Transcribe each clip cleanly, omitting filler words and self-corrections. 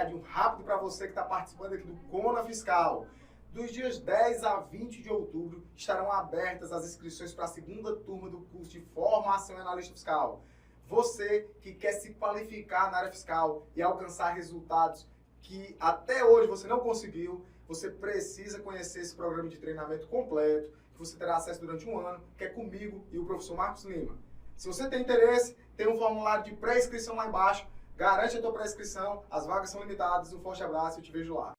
recadinho rápido para você que está participando aqui do Cona Fiscal. Dos dias 10 a 20 de outubro estarão abertas as inscrições para a segunda turma do curso de Formação em Analista Fiscal. Você que quer se qualificar na área fiscal e alcançar resultados que até hoje você não conseguiu, você precisa conhecer esse programa de treinamento completo, que você terá acesso durante um ano, que é comigo e o professor Marcos Lima. Se você tem interesse, tem um formulário de pré-inscrição lá embaixo, garante a tua pré-inscrição, as vagas são limitadas, um forte abraço e eu te vejo lá.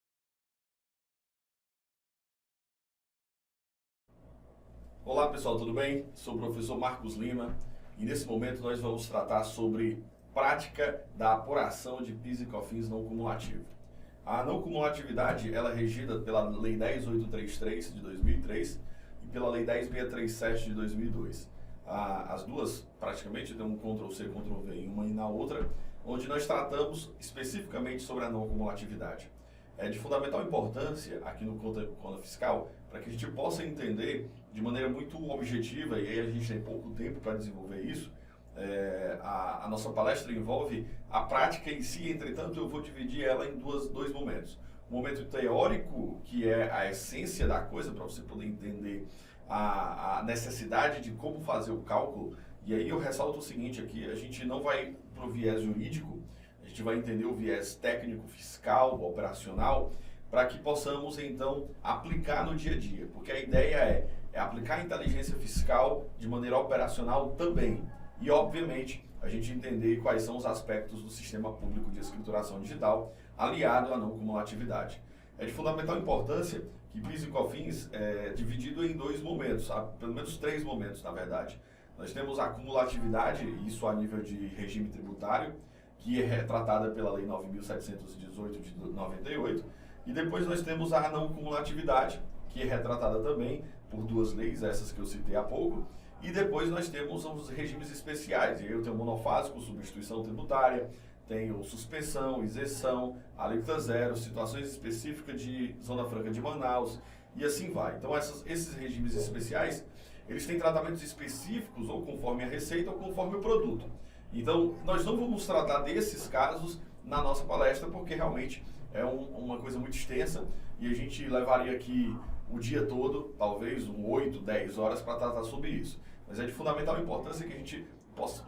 Olá pessoal, tudo bem? Sou o professor Marcos Lima e nesse momento nós vamos tratar sobre prática da apuração de PIS e COFINS não cumulativo. A não cumulatividade ela é regida pela Lei 10.833 de 2003 e pela Lei 10.637 de 2002. As duas praticamente tem um Ctrl+C, Ctrl+V em uma e na outra, onde nós tratamos especificamente sobre a não cumulatividade. É de fundamental importância aqui no Cona Fiscal para que a gente possa entender de maneira muito objetiva, e aí a gente tem pouco tempo para desenvolver isso. A nossa palestra envolve a prática em si, entretanto eu vou dividir ela em dois momentos. O momento teórico, que é a essência da coisa, para você poder entender a necessidade de como fazer o cálculo, e aí eu ressalto o seguinte aqui, a gente não vai para o viés jurídico, a gente vai entender o viés técnico, fiscal, operacional, para que possamos então aplicar no dia a dia, porque a ideia é aplicar a inteligência fiscal de maneira operacional também, e obviamente a gente entender quais são os aspectos do sistema público de escrituração digital aliado à não cumulatividade. É de fundamental importância que PIS e COFINS é dividido em dois momentos, pelo menos três momentos na verdade. Nós temos a cumulatividade, isso a nível de regime tributário, que é retratada pela Lei 9.718 de 98, e depois nós temos a não cumulatividade, que é retratada também por duas leis, essas que eu citei há pouco, e depois nós temos os regimes especiais, e aí eu tenho monofásico, substituição tributária, tenho suspensão, isenção, alíquota zero, situações específicas de Zona Franca de Manaus, e assim vai. Então esses regimes especiais, eles têm tratamentos específicos, ou conforme a receita, ou conforme o produto. Então, nós não vamos tratar desses casos na nossa palestra, porque realmente é uma coisa muito extensa e a gente levaria aqui o dia todo, talvez 8, 10 horas para tratar sobre isso. Mas é de fundamental importância que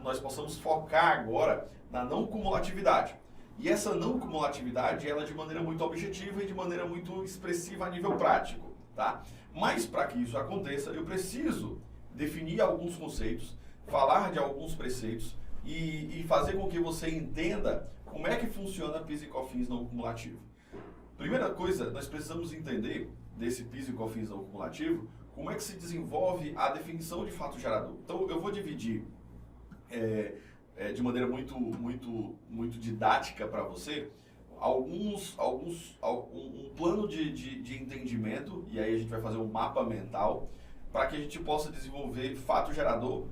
nós possamos focar agora na não cumulatividade. E essa não cumulatividade, ela é de maneira muito objetiva e de maneira muito expressiva a nível prático, tá? Mas para que isso aconteça, eu preciso definir alguns conceitos, falar de alguns preceitos, e fazer com que você entenda como é que funciona PIS e COFINS não cumulativo. Primeira coisa, nós precisamos entender desse PIS e COFINS não cumulativo, como é que se desenvolve a definição de fato gerador. Então, eu vou dividir de maneira muito didática para você um plano de entendimento, e aí a gente vai fazer um mapa mental, para que a gente possa desenvolver fato gerador,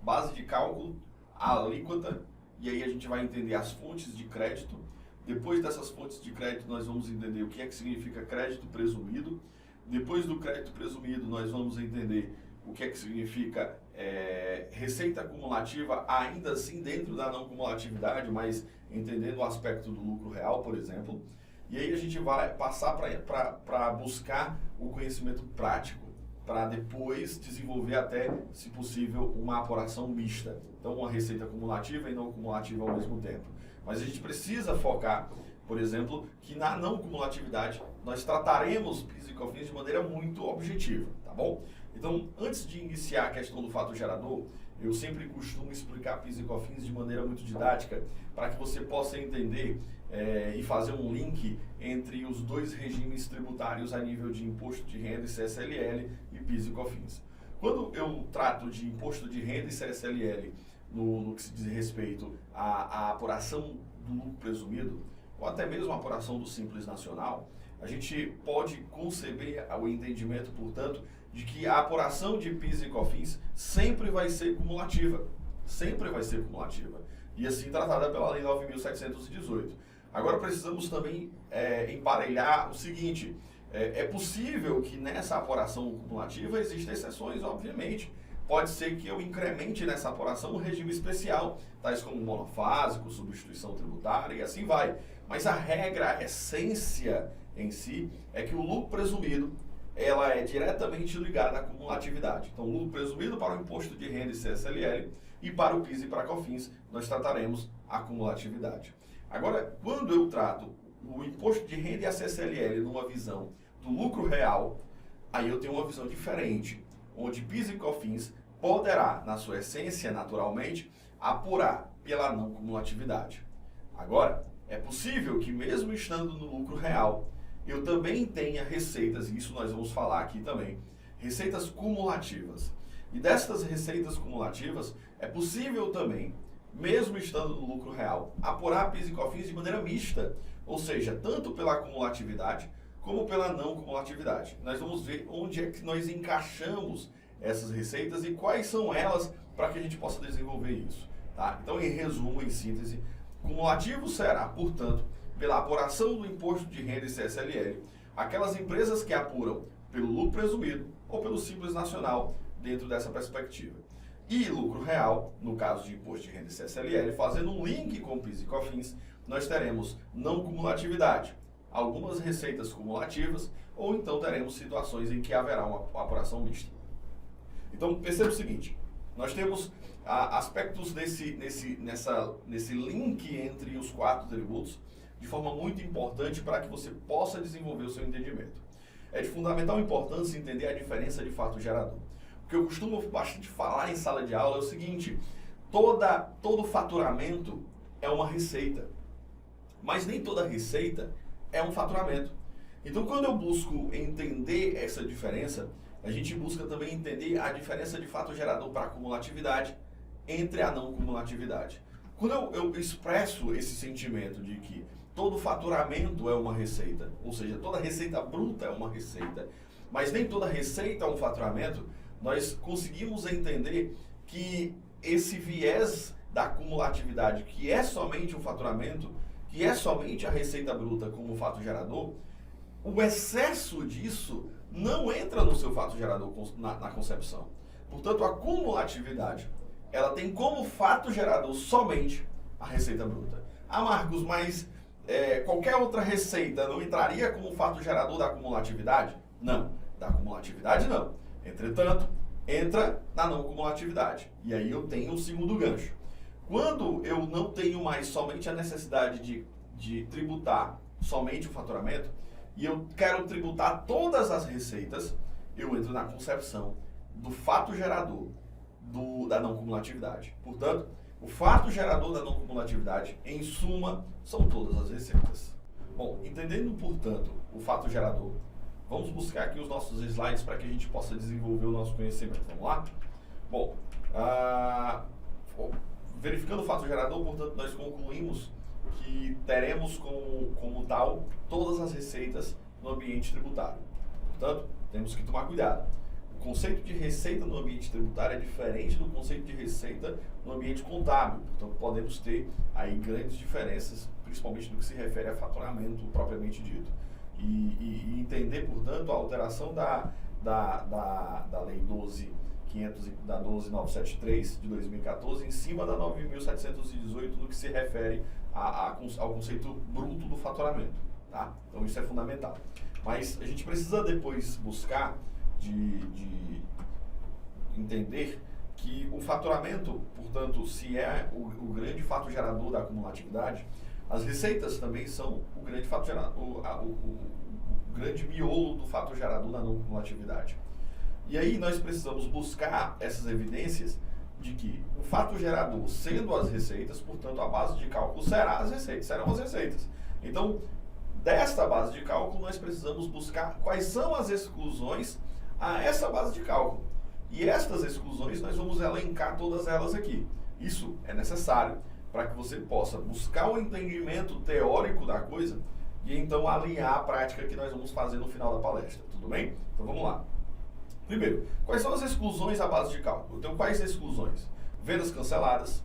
base de cálculo, a alíquota, e aí a gente vai entender as fontes de crédito. Depois dessas fontes de crédito, nós vamos entender o que é que significa crédito presumido. Depois do crédito presumido, nós vamos entender o que é que significa receita acumulativa, ainda assim dentro da não cumulatividade, mas entendendo o aspecto do lucro real, por exemplo. E aí a gente vai passar para buscar o conhecimento prático, para depois desenvolver até, se possível, uma apuração mista. Então, uma receita cumulativa e não cumulativa ao mesmo tempo. Mas a gente precisa focar, por exemplo, que na não cumulatividade nós trataremos PIS e COFINS de maneira muito objetiva, tá bom? Então, antes de iniciar a questão do fato gerador, eu sempre costumo explicar PIS e COFINS de maneira muito didática, para que você possa entender e fazer um link entre os dois regimes tributários a nível de imposto de renda e CSLL e PIS e COFINS. Quando eu trato de imposto de renda e CSLL no que se diz respeito à apuração do lucro presumido, ou até mesmo a apuração do Simples Nacional, a gente pode conceber o entendimento, portanto, de que a apuração de PIS e COFINS sempre vai ser cumulativa. Sempre vai ser cumulativa. E assim tratada pela Lei 9.718. Agora precisamos também emparelhar o seguinte, é possível que nessa apuração cumulativa existam exceções, obviamente. Pode ser que eu incremente nessa apuração um regime especial, tais como monofásico, substituição tributária e assim vai. Mas a regra, a essência em si, é que o lucro presumido, ela é diretamente ligada à cumulatividade. Então, o lucro presumido para o imposto de renda e CSLL e para o PIS e para a COFINS, nós trataremos a cumulatividade. Agora, quando eu trato o imposto de renda e a CSLL numa visão do lucro real, aí eu tenho uma visão diferente, onde PIS e COFINS poderá, na sua essência, naturalmente, apurar pela não cumulatividade. Agora, é possível que mesmo estando no lucro real, eu também tenha receitas, e isso nós vamos falar aqui também, receitas cumulativas. E destas receitas cumulativas, é possível também, mesmo estando no lucro real, apurar PIS e COFINS de maneira mista, ou seja, tanto pela cumulatividade como pela não cumulatividade. Nós vamos ver onde é que nós encaixamos essas receitas e quais são elas para que a gente possa desenvolver isso. Tá? Então, em resumo, em síntese, cumulativo será, portanto, pela apuração do imposto de renda e CSLL, aquelas empresas que apuram pelo lucro presumido ou pelo Simples Nacional dentro dessa perspectiva. E lucro real, no caso de imposto de renda e CSLL, fazendo um link com PIS e COFINS, nós teremos não cumulatividade, algumas receitas cumulativas, ou então teremos situações em que haverá uma apuração mista. Então, perceba o seguinte, nós temos aspectos nesse link entre os 4 tributos de forma muito importante para que você possa desenvolver o seu entendimento. É de fundamental importância entender a diferença de fato gerador. O que eu costumo bastante falar em sala de aula é o seguinte, todo faturamento é uma receita, mas nem toda receita é um faturamento. Então, quando eu busco entender essa diferença, a gente busca também entender a diferença de fato gerador para a cumulatividade entre a não cumulatividade. Quando eu expresso esse sentimento de que todo faturamento é uma receita, ou seja, toda receita bruta é uma receita, mas nem toda receita é um faturamento, nós conseguimos entender que esse viés da cumulatividade, que é somente o faturamento, que é somente a receita bruta como fato gerador, o excesso disso não entra no seu fato gerador na concepção. Portanto, a cumulatividade, ela tem como fato gerador somente a receita bruta. Ah, Marcos, mas qualquer outra receita não entraria como fato gerador da cumulatividade? Não, da cumulatividade não. Entretanto, entra na não cumulatividade. E aí eu tenho um segundo gancho. Quando eu não tenho mais somente a necessidade de tributar somente o faturamento, e eu quero tributar todas as receitas, eu entro na concepção do fato gerador da não cumulatividade. Portanto, o fato gerador da não cumulatividade, em suma, são todas as receitas. Bom, entendendo, portanto, o fato gerador, vamos buscar aqui os nossos slides para que a gente possa desenvolver o nosso conhecimento. Vamos lá? Bom, verificando o fato gerador, portanto, nós concluímos que teremos como tal todas as receitas no ambiente tributário. Portanto, temos que tomar cuidado. O conceito de receita no ambiente tributário é diferente do conceito de receita no ambiente contábil. Portanto, podemos ter aí grandes diferenças, principalmente no que se refere a faturamento propriamente dito. E entender, portanto, a alteração da Lei 12.973 de 2014 em cima da 9.718 no que se refere ao conceito bruto do faturamento. Tá? Então, isso é fundamental. Mas a gente precisa depois buscar de entender que o faturamento, portanto, se é o grande fato gerador da acumulatividade, as receitas também são o grande fato gerador, o grande miolo do fato gerador da não cumulatividade. E aí nós precisamos buscar essas evidências de que o fato gerador sendo as receitas, portanto, a base de cálculo serão as receitas. Então, desta base de cálculo, nós precisamos buscar quais são as exclusões a essa base de cálculo. E estas exclusões nós vamos elencar todas elas aqui. Isso é necessário para que você possa buscar o entendimento teórico da coisa e então alinhar a prática que nós vamos fazer no final da palestra. Tudo bem? Então vamos lá. Primeiro, quais são as exclusões à base de cálculo? Eu tenho quais exclusões? Vendas canceladas,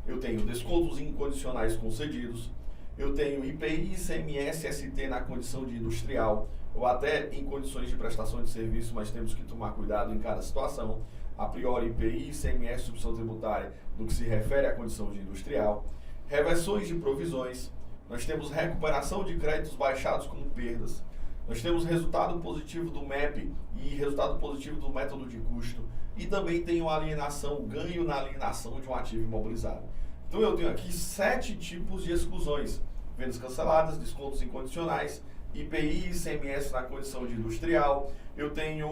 eu tenho descontos incondicionais concedidos, eu tenho IPI, ICMS, ST na condição de industrial, ou até em condições de prestação de serviço, mas temos que tomar cuidado em cada situação. A priori, IPI, ICMS, substituição tributária, no que se refere à condição de industrial. Reversões de provisões, nós temos recuperação de créditos baixados como perdas, nós temos resultado positivo do MEP e resultado positivo do método de custo, e também tenho alienação, ganho na alienação de um ativo imobilizado. Então eu tenho aqui 7 tipos de exclusões: vendas canceladas, descontos incondicionais, IPI e ICMS na condição de industrial. Eu tenho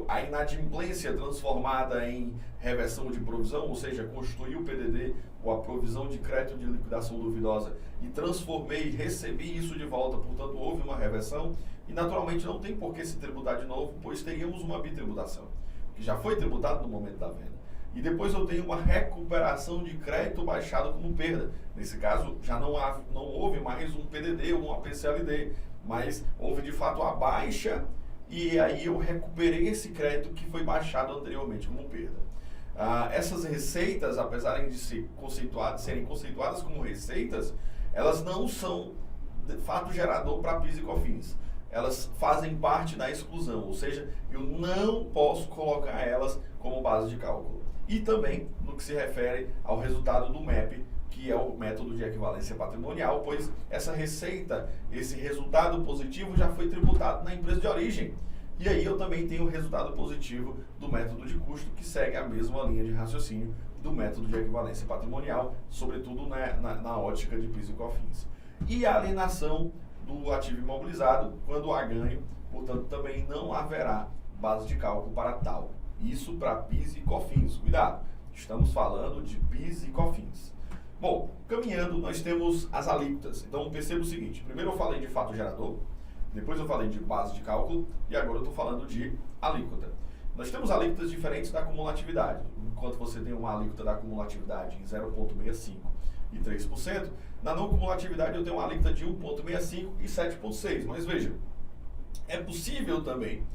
a inadimplência transformada em reversão de provisão, ou seja, constituí o PDD, ou a provisão de crédito de liquidação duvidosa, e transformei, recebi isso de volta, portanto houve uma reversão, e naturalmente não tem por que se tributar de novo, pois teríamos uma bitributação, que já foi tributado no momento da venda. E depois eu tenho uma recuperação de crédito baixado como perda. Nesse caso, já não houve mais um PDD ou uma PCLD, mas houve de fato a baixa, e aí eu recuperei esse crédito que foi baixado anteriormente como perda. Essas receitas, apesar de serem conceituadas como receitas, elas não são de fato gerador para PIS e COFINS. Elas fazem parte da exclusão, ou seja, eu não posso colocar elas como base de cálculo. E também no que se refere ao resultado do MEP, que é o método de equivalência patrimonial, pois essa receita, esse resultado positivo já foi tributado na empresa de origem. E aí eu também tenho o resultado positivo do método de custo, que segue a mesma linha de raciocínio do método de equivalência patrimonial, sobretudo na ótica de PIS e COFINS. E a alienação do ativo imobilizado, quando há ganho, portanto também não haverá base de cálculo para tal. Isso para PIS e COFINS. Cuidado, estamos falando de PIS e COFINS. Bom, caminhando, nós temos as alíquotas. Então perceba o seguinte: primeiro eu falei de fato gerador, depois eu falei de base de cálculo e agora eu estou falando de alíquota. Nós temos alíquotas diferentes da cumulatividade. Enquanto você tem uma alíquota da cumulatividade em 0,65% e 3%, na não cumulatividade eu tenho uma alíquota de 1,65% e 7,6%. Mas veja, é possível também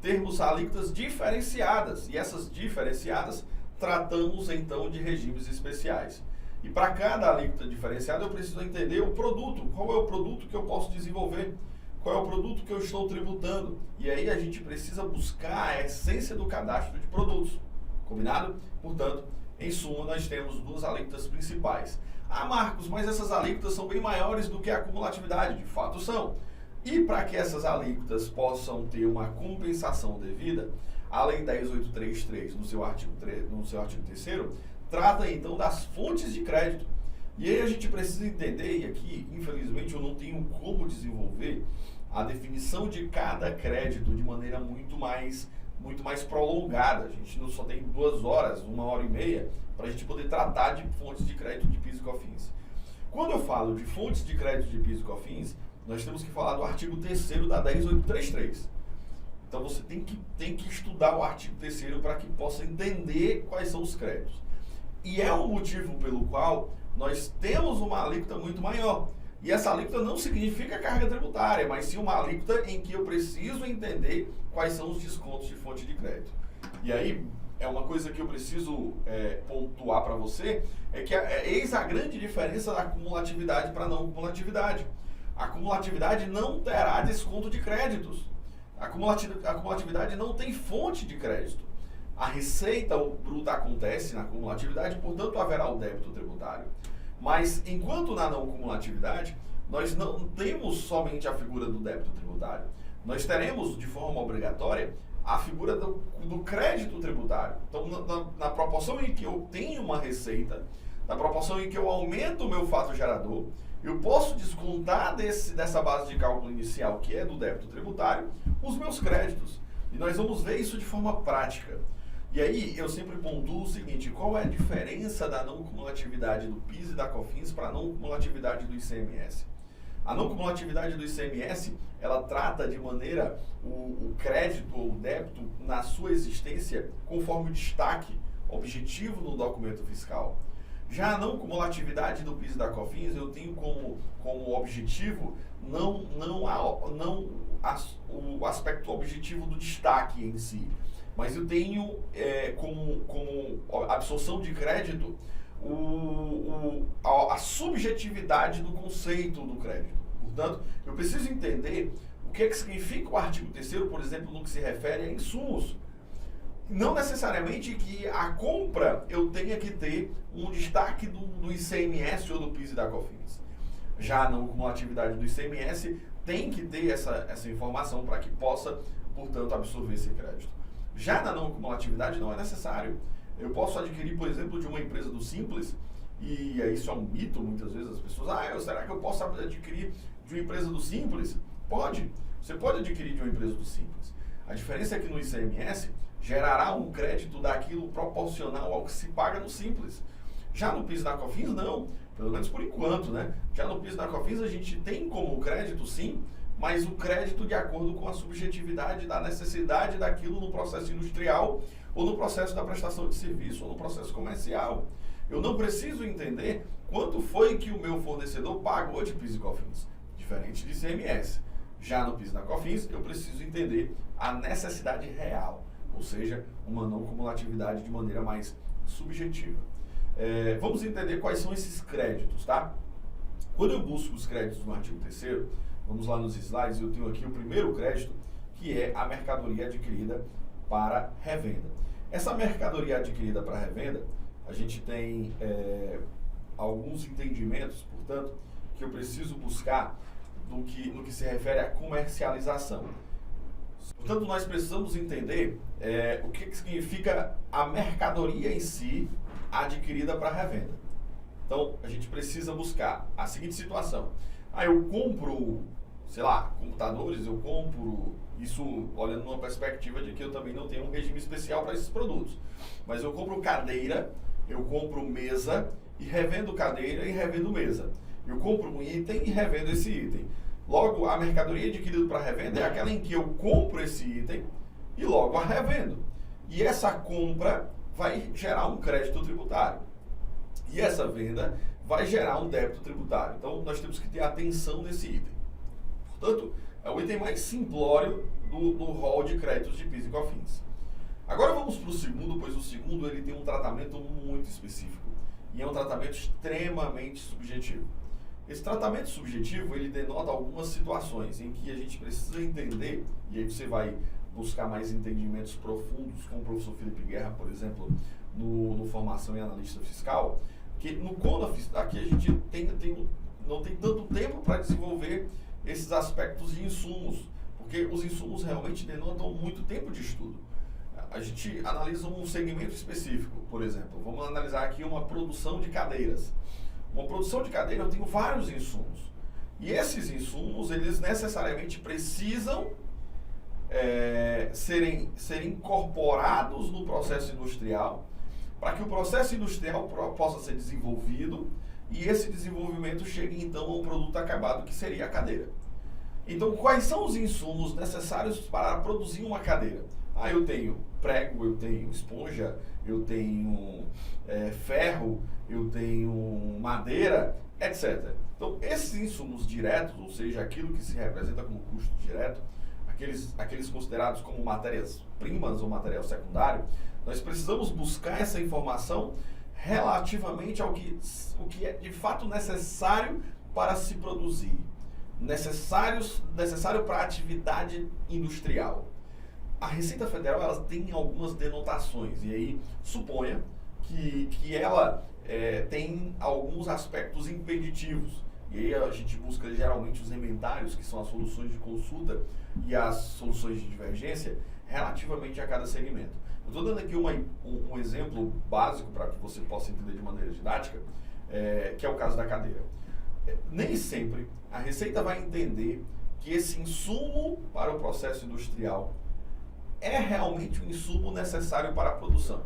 termos alíquotas diferenciadas, e essas diferenciadas tratamos então de regimes especiais. E para cada alíquota diferenciada eu preciso entender o produto, qual é o produto que eu posso desenvolver, qual é o produto que eu estou tributando. E aí a gente precisa buscar a essência do cadastro de produtos. Combinado? Portanto, em suma, nós temos 2 alíquotas principais. Ah, Marcos, mas essas alíquotas são bem maiores do que a cumulatividade. De fato são. E para que essas alíquotas possam ter uma compensação devida, a Lei 10.833, no seu artigo 3º, trata então das fontes de crédito. E aí a gente precisa entender, e aqui, infelizmente, eu não tenho como desenvolver a definição de cada crédito de maneira muito mais prolongada. A gente não só tem 2 horas, 1h30, para a gente poder tratar de fontes de crédito de PIS e COFINS. Quando eu falo de fontes de crédito de PIS e COFINS, nós temos que falar do artigo 3º da 10.833. Então você tem que estudar o artigo 3º para que possa entender quais são os créditos. E é o motivo pelo qual nós temos uma alíquota muito maior. E essa alíquota não significa carga tributária, mas sim uma alíquota em que eu preciso entender quais são os descontos de fonte de crédito. E aí, é uma coisa que eu preciso pontuar para você, é que eis a grande diferença da cumulatividade para a não cumulatividade. A cumulatividade não terá desconto de créditos. A cumulatividade não tem fonte de crédito. A receita bruta acontece na cumulatividade, portanto haverá o débito tributário. Mas enquanto na não cumulatividade, nós não temos somente a figura do débito tributário. Nós teremos de forma obrigatória a figura do crédito tributário. Então, na proporção em que eu tenho uma receita, na proporção em que eu aumento o meu fato gerador, eu posso descontar dessa base de cálculo inicial, que é do débito tributário, os meus créditos. E nós vamos ver isso de forma prática. E aí, eu sempre pontuo o seguinte: qual é a diferença da não cumulatividade do PIS e da COFINS para a não cumulatividade do ICMS? A não cumulatividade do ICMS, ela trata de maneira o crédito ou o débito na sua existência conforme o destaque objetivo no documento fiscal. Já a não cumulatividade do PIS e da COFINS, eu tenho como objetivo não o aspecto objetivo do destaque em si, mas eu tenho como absorção de crédito a subjetividade do conceito do crédito. Portanto, eu preciso entender o que significa o artigo 3º, por exemplo, no que se refere a insumos. Não necessariamente que a compra eu tenha que ter um destaque do ICMS ou do PIS e da COFINS. Já a não cumulatividade do ICMS tem que ter essa informação para que possa, portanto, absorver esse crédito. Já na não cumulatividade não é necessário. Eu posso adquirir, por exemplo, de uma empresa do Simples, e isso é um mito muitas vezes, as pessoas, será que eu posso adquirir de uma empresa do Simples? Pode, você pode adquirir de uma empresa do Simples. A diferença é que no ICMS gerará um crédito daquilo proporcional ao que se paga no Simples. Já no PIS e na COFINS não, pelo menos por enquanto, né? Já no PIS e na COFINS a gente tem como crédito sim, mas o crédito de acordo com a subjetividade da necessidade daquilo no processo industrial ou no processo da prestação de serviço ou no processo comercial. Eu não preciso entender quanto foi que o meu fornecedor pagou de PIS e COFINS, diferente de ICMS. Já no PIS e na COFINS, eu preciso entender a necessidade real, ou seja, uma não cumulatividade de maneira mais subjetiva. Vamos entender quais são esses créditos, tá? Quando eu busco os créditos no artigo 3º, vamos lá nos slides, eu tenho aqui o primeiro crédito, que é a mercadoria adquirida para revenda. Essa mercadoria adquirida para revenda, a gente tem alguns entendimentos, portanto, que eu preciso buscar no que se refere à comercialização. Portanto, nós precisamos entender o que significa a mercadoria em si adquirida para revenda. Então, a gente precisa buscar a seguinte situação. Eu compro, sei lá, computadores, eu compro, isso olhando numa perspectiva de que eu também não tenho um regime especial para esses produtos. Mas eu compro cadeira, eu compro mesa e revendo cadeira e revendo mesa. Eu compro um item e revendo esse item. Logo, a mercadoria adquirida para revenda é aquela em que eu compro esse item e logo a revendo. E essa compra vai gerar um crédito tributário. E essa venda vai gerar um débito tributário. Então, nós temos que ter atenção nesse item. Portanto, é o item mais simplório do rol de créditos de PIS e COFINS. Agora vamos para o segundo, pois o segundo ele tem um tratamento muito específico. E é um tratamento extremamente subjetivo. Esse tratamento subjetivo, ele denota algumas situações em que a gente precisa entender, e aí você vai buscar mais entendimentos profundos com o professor Felipe Guerra, por exemplo, no Formação em Analista Fiscal, que no CONAF, aqui a gente não tem tanto tempo para desenvolver esses aspectos de insumos, porque os insumos realmente denotam muito tempo de estudo. A gente analisa um segmento específico, por exemplo, vamos analisar aqui uma produção de cadeiras. Uma produção de cadeira, eu tenho vários insumos. E esses insumos, eles necessariamente precisam serem incorporados no processo industrial, para que o processo industrial possa ser desenvolvido e esse desenvolvimento chegue então ao produto acabado, que seria a cadeira. Então, quais são os insumos necessários para produzir uma cadeira? Eu tenho prego, eu tenho esponja, eu tenho ferro, eu tenho madeira, etc. Então, esses insumos diretos, ou seja, aquilo que se representa como custo direto, aqueles considerados como matérias-primas ou material secundário, nós precisamos buscar essa informação relativamente ao que é de fato necessário para se produzir, necessário para a atividade industrial. A Receita Federal ela tem algumas denotações, e aí suponha que ela tem alguns aspectos impeditivos. E aí a gente busca geralmente os emendários, que são as soluções de consulta e as soluções de divergência, relativamente a cada segmento. Eu estou dando aqui um exemplo básico para que você possa entender de maneira didática, que é o caso da cadeira. Nem sempre a Receita vai entender que esse insumo para o processo industrial é realmente um insumo necessário para a produção.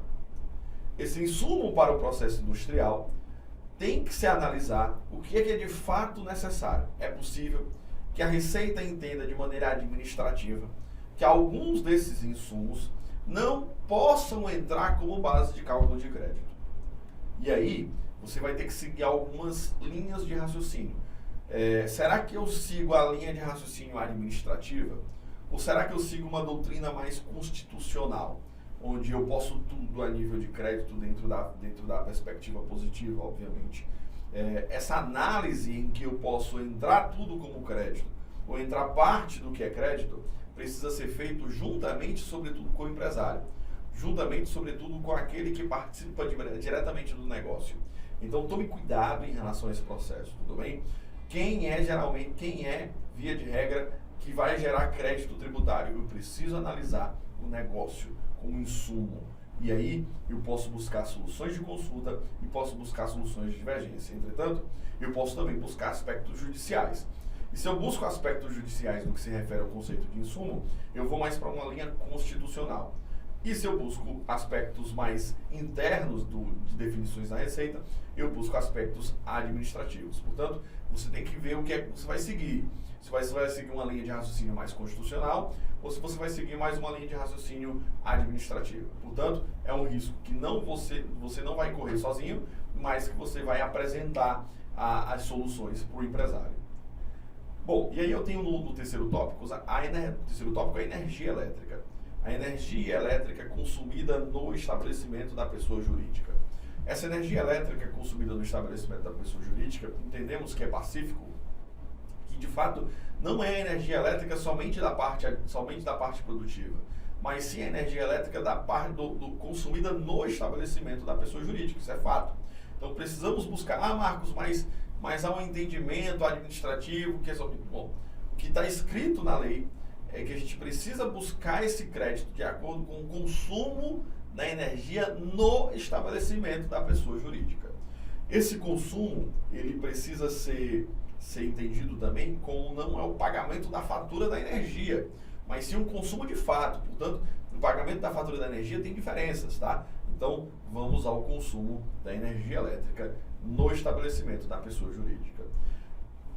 Esse insumo para o processo industrial tem que se analisar o que é de fato necessário. É possível que a Receita entenda de maneira administrativa que alguns desses insumos não possam entrar como base de cálculo de crédito. E aí, você vai ter que seguir algumas linhas de raciocínio. Será que eu sigo a linha de raciocínio administrativa? Ou será que eu sigo uma doutrina mais constitucional, onde eu posso tudo a nível de crédito dentro da perspectiva positiva, obviamente? Essa análise em que eu posso entrar tudo como crédito, ou entrar parte do que é crédito, precisa ser feito juntamente, sobretudo, com o empresário. Juntamente, sobretudo, com aquele que participa diretamente do negócio. Então, tome cuidado em relação a esse processo, tudo bem? quem é, via de regra, que vai gerar crédito tributário? Eu preciso analisar o negócio como insumo. E aí eu posso buscar soluções de consulta e posso buscar soluções de divergência. Entretanto, eu posso também buscar aspectos judiciais. E se eu busco aspectos judiciais no que se refere ao conceito de insumo, eu vou mais para uma linha constitucional. E se eu busco aspectos mais internos de definições da Receita, eu busco aspectos administrativos. Portanto, você tem que ver o que é que você vai seguir. Se você vai seguir uma linha de raciocínio mais constitucional ou se você vai seguir mais uma linha de raciocínio administrativo. Portanto, é um risco que você não vai correr sozinho, mas que você vai apresentar as soluções para o empresário. Bom, e aí eu tenho no terceiro tópico, terceiro tópico é a energia elétrica. A energia elétrica consumida no estabelecimento da pessoa jurídica. Essa energia elétrica consumida no estabelecimento da pessoa jurídica, entendemos que é pacífico, que de fato não é a energia elétrica somente da parte produtiva, mas sim a energia elétrica da parte consumida no estabelecimento da pessoa jurídica, isso é fato. Então precisamos buscar, Marcos, mas há um entendimento administrativo que é sobre... Bom, o que está escrito na lei é que a gente precisa buscar esse crédito de acordo com o consumo da energia no estabelecimento da pessoa jurídica. Esse consumo, ele precisa ser entendido também como não é o pagamento da fatura da energia, mas sim um consumo de fato. Portanto, o pagamento da fatura da energia tem diferenças, tá? Então, vamos ao consumo da energia elétrica no estabelecimento da pessoa jurídica.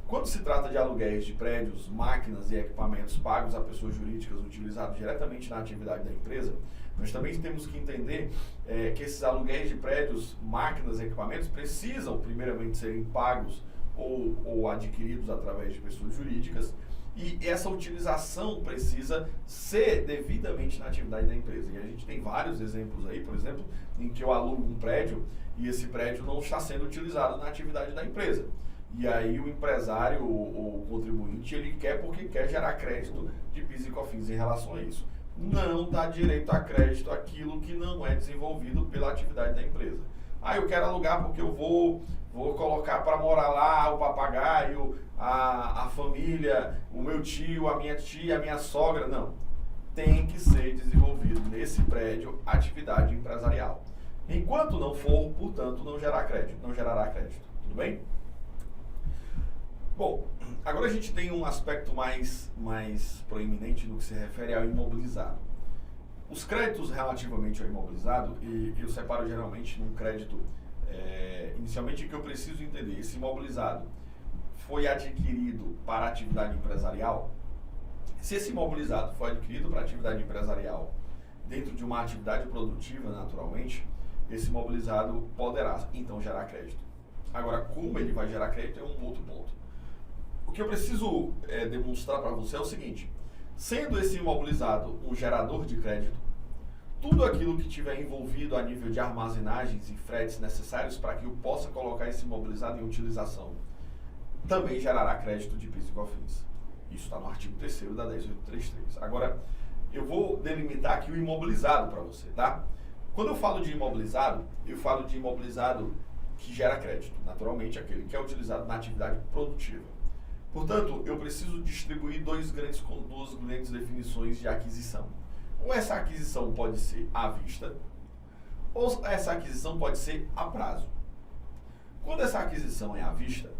Quando se trata de aluguéis de prédios, máquinas e equipamentos pagos a pessoas jurídicas utilizados diretamente na atividade da empresa, nós também temos que entender que esses aluguéis de prédios, máquinas e equipamentos precisam primeiramente serem pagos ou adquiridos através de pessoas jurídicas, e essa utilização precisa ser devidamente na atividade da empresa. E a gente tem vários exemplos aí, por exemplo, em que eu alugo um prédio e esse prédio não está sendo utilizado na atividade da empresa. E aí o empresário ou o contribuinte, ele quer porque quer gerar crédito de PIS e COFINS em relação a isso. Não dá direito a crédito aquilo que não é desenvolvido pela atividade da empresa. Eu quero alugar porque eu vou colocar para morar lá o papagaio, a família, o meu tio, a minha tia, a minha sogra. Não. Tem que ser desenvolvido nesse prédio atividade empresarial. Enquanto não for, portanto, não gerará crédito. Tudo bem? Bom, agora a gente tem um aspecto mais proeminente no que se refere ao imobilizado. Os créditos relativamente ao imobilizado, e eu separo geralmente num crédito, inicialmente que eu preciso entender, esse imobilizado foi adquirido para atividade empresarial. Se esse imobilizado foi adquirido para atividade empresarial dentro de uma atividade produtiva, naturalmente, esse imobilizado poderá então gerar crédito. Agora, como ele vai gerar crédito é um outro ponto. O que eu preciso demonstrar para você é o seguinte: sendo esse imobilizado um gerador de crédito, tudo aquilo que tiver envolvido a nível de armazenagens e fretes necessários para que eu possa colocar esse imobilizado em utilização, também gerará crédito de PIS e COFINS. Isso está no artigo 3º da 10.833. Agora, eu vou delimitar aqui o imobilizado para você, tá? Quando eu falo de imobilizado, eu falo de imobilizado que gera crédito, naturalmente aquele que é utilizado na atividade produtiva. Portanto, eu preciso distribuir duas grandes definições de aquisição. Ou essa aquisição pode ser à vista, ou essa aquisição pode ser a prazo. Quando essa aquisição é à vista,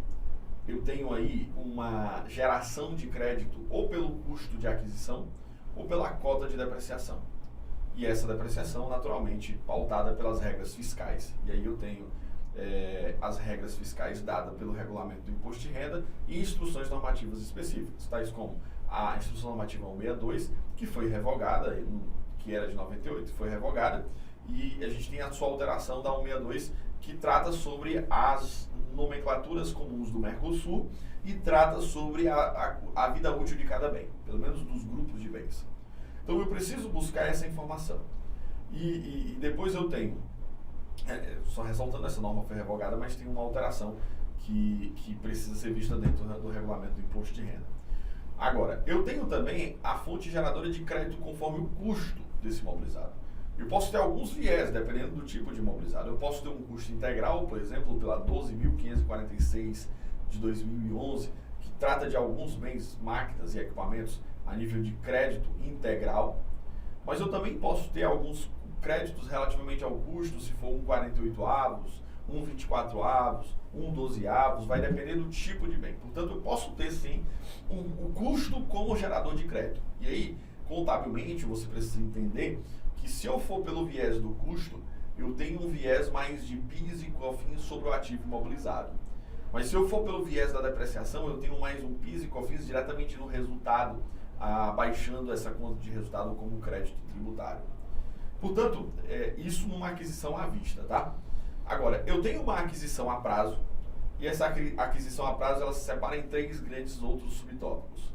eu tenho aí uma geração de crédito ou pelo custo de aquisição ou pela cota de depreciação. E essa depreciação, naturalmente, pautada pelas regras fiscais. E aí eu tenho as regras fiscais dadas pelo regulamento do imposto de renda e instruções normativas específicas, tais como a instrução normativa 162, que foi revogada, que era de 98, foi revogada, e a gente tem a sua alteração da 162, que trata sobre as nomenclaturas comuns do Mercosul e trata sobre a vida útil de cada bem, pelo menos dos grupos de bens. Então eu preciso buscar essa informação. E depois eu tenho, só ressaltando, essa norma foi revogada, mas tem uma alteração que precisa ser vista dentro do regulamento do imposto de renda. Agora, eu tenho também a fonte geradora de crédito conforme o custo desse imobilizado. Eu posso ter alguns viés, dependendo do tipo de imobilizado. Eu posso ter um custo integral, por exemplo, pela 12.546 de 2011, que trata de alguns bens, máquinas e equipamentos a nível de crédito integral, mas eu também posso ter alguns créditos relativamente ao custo, se for um 48avos, um 24avos, um 12avos, vai depender do tipo de bem. Portanto, eu posso ter sim o custo como gerador de crédito. E aí, contabilmente, você precisa entender que se eu for pelo viés do custo, eu tenho um viés mais de PIS e COFINS sobre o ativo imobilizado. Mas se eu for pelo viés da depreciação, eu tenho mais um PIS e COFINS diretamente no resultado, baixando essa conta de resultado como crédito tributário. Portanto, isso numa aquisição à vista, tá? Agora, eu tenho uma aquisição a prazo, e essa aquisição a prazo ela se separa em 3 grandes outros subtópicos.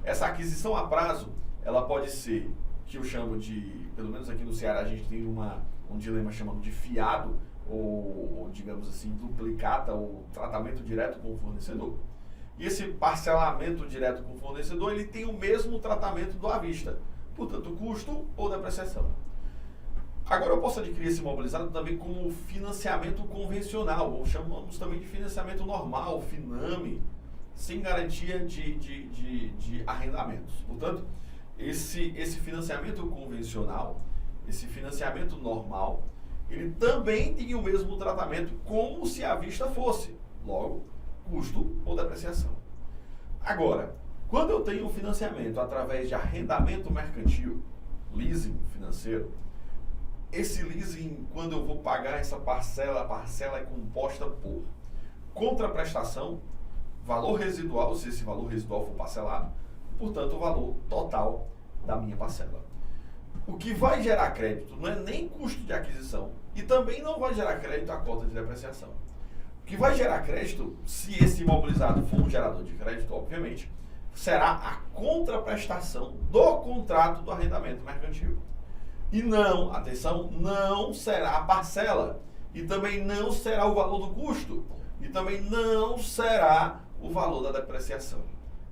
Essa aquisição a prazo, ela pode ser, que eu chamo de, pelo menos aqui no Ceará a gente tem um dilema chamado de fiado, ou digamos assim, duplicata, ou tratamento direto com o fornecedor. E esse parcelamento direto com o fornecedor, ele tem o mesmo tratamento do à vista, portanto, custo ou depreciação. Agora eu posso adquirir esse imobilizado também como financiamento convencional, ou chamamos também de financiamento normal, FINAME, sem garantia de arrendamentos. Portanto, esse financiamento convencional, esse financiamento normal, ele também tem o mesmo tratamento como se à vista fosse, logo, custo ou depreciação. Agora, quando eu tenho um financiamento através de arrendamento mercantil, leasing financeiro, esse leasing, quando eu vou pagar essa parcela, a parcela é composta por contraprestação, valor residual, se esse valor residual for parcelado, portanto, o valor total da minha parcela. O que vai gerar crédito não é nem custo de aquisição e também não vai gerar crédito a cota de depreciação. O que vai gerar crédito, se esse imobilizado for um gerador de crédito, obviamente, será a contraprestação do contrato do arrendamento mercantil. E não, atenção, não será a parcela. E também não será o valor do custo. E também não será o valor da depreciação.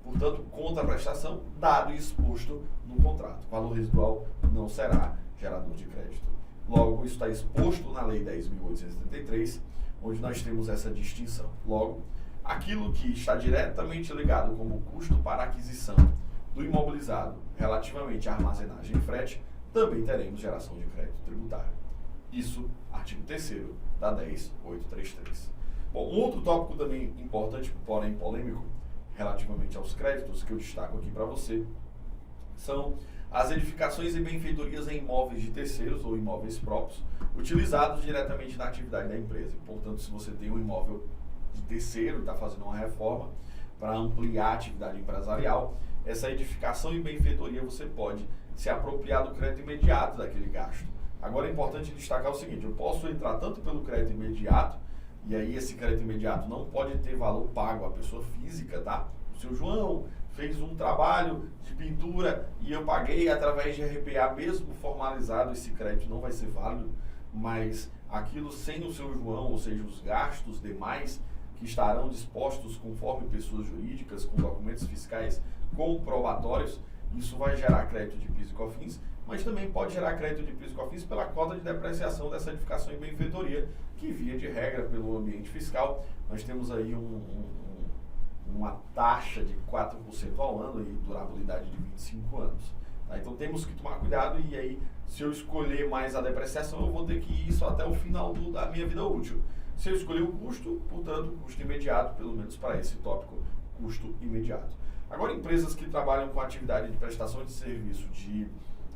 Portanto, contraprestação, dado e exposto no contrato. Valor residual não será gerador de crédito. Logo, isso está exposto na Lei 10.873, onde nós temos essa distinção. Logo, aquilo que está diretamente ligado como custo para aquisição do imobilizado relativamente à armazenagem e frete, também teremos geração de crédito tributário. Isso, artigo 3º da 10.833. Bom, um outro tópico também importante, porém polêmico, relativamente aos créditos, que eu destaco aqui para você, são as edificações e benfeitorias em imóveis de terceiros ou imóveis próprios, utilizados diretamente na atividade da empresa. Portanto, se você tem um imóvel de terceiro e está fazendo uma reforma para ampliar a atividade empresarial, essa edificação e benfeitoria você pode se apropriar do crédito imediato daquele gasto. Agora é importante destacar o seguinte, eu posso entrar tanto pelo crédito imediato, e aí esse crédito imediato não pode ter valor pago à pessoa física, tá? O seu João fez um trabalho de pintura e eu paguei através de RPA, mesmo formalizado, esse crédito não vai ser válido, mas aquilo sem o seu João, ou seja, os gastos demais que estarão dispostos conforme pessoas jurídicas, com documentos fiscais comprobatórios, isso vai gerar crédito de PIS e COFINS, mas também pode gerar crédito de PIS e COFINS pela cota de depreciação dessa edificação e benfeitoria, que via de regra pelo ambiente fiscal, nós temos aí uma taxa de 4% ao ano e durabilidade de 25 anos. Tá? Então temos que tomar cuidado e aí, se eu escolher mais a depreciação, eu vou ter que ir isso até o final da minha vida útil. Se eu escolher o custo, portanto, custo imediato, pelo menos para esse tópico, custo imediato. Agora, empresas que trabalham com atividade de prestação de serviço de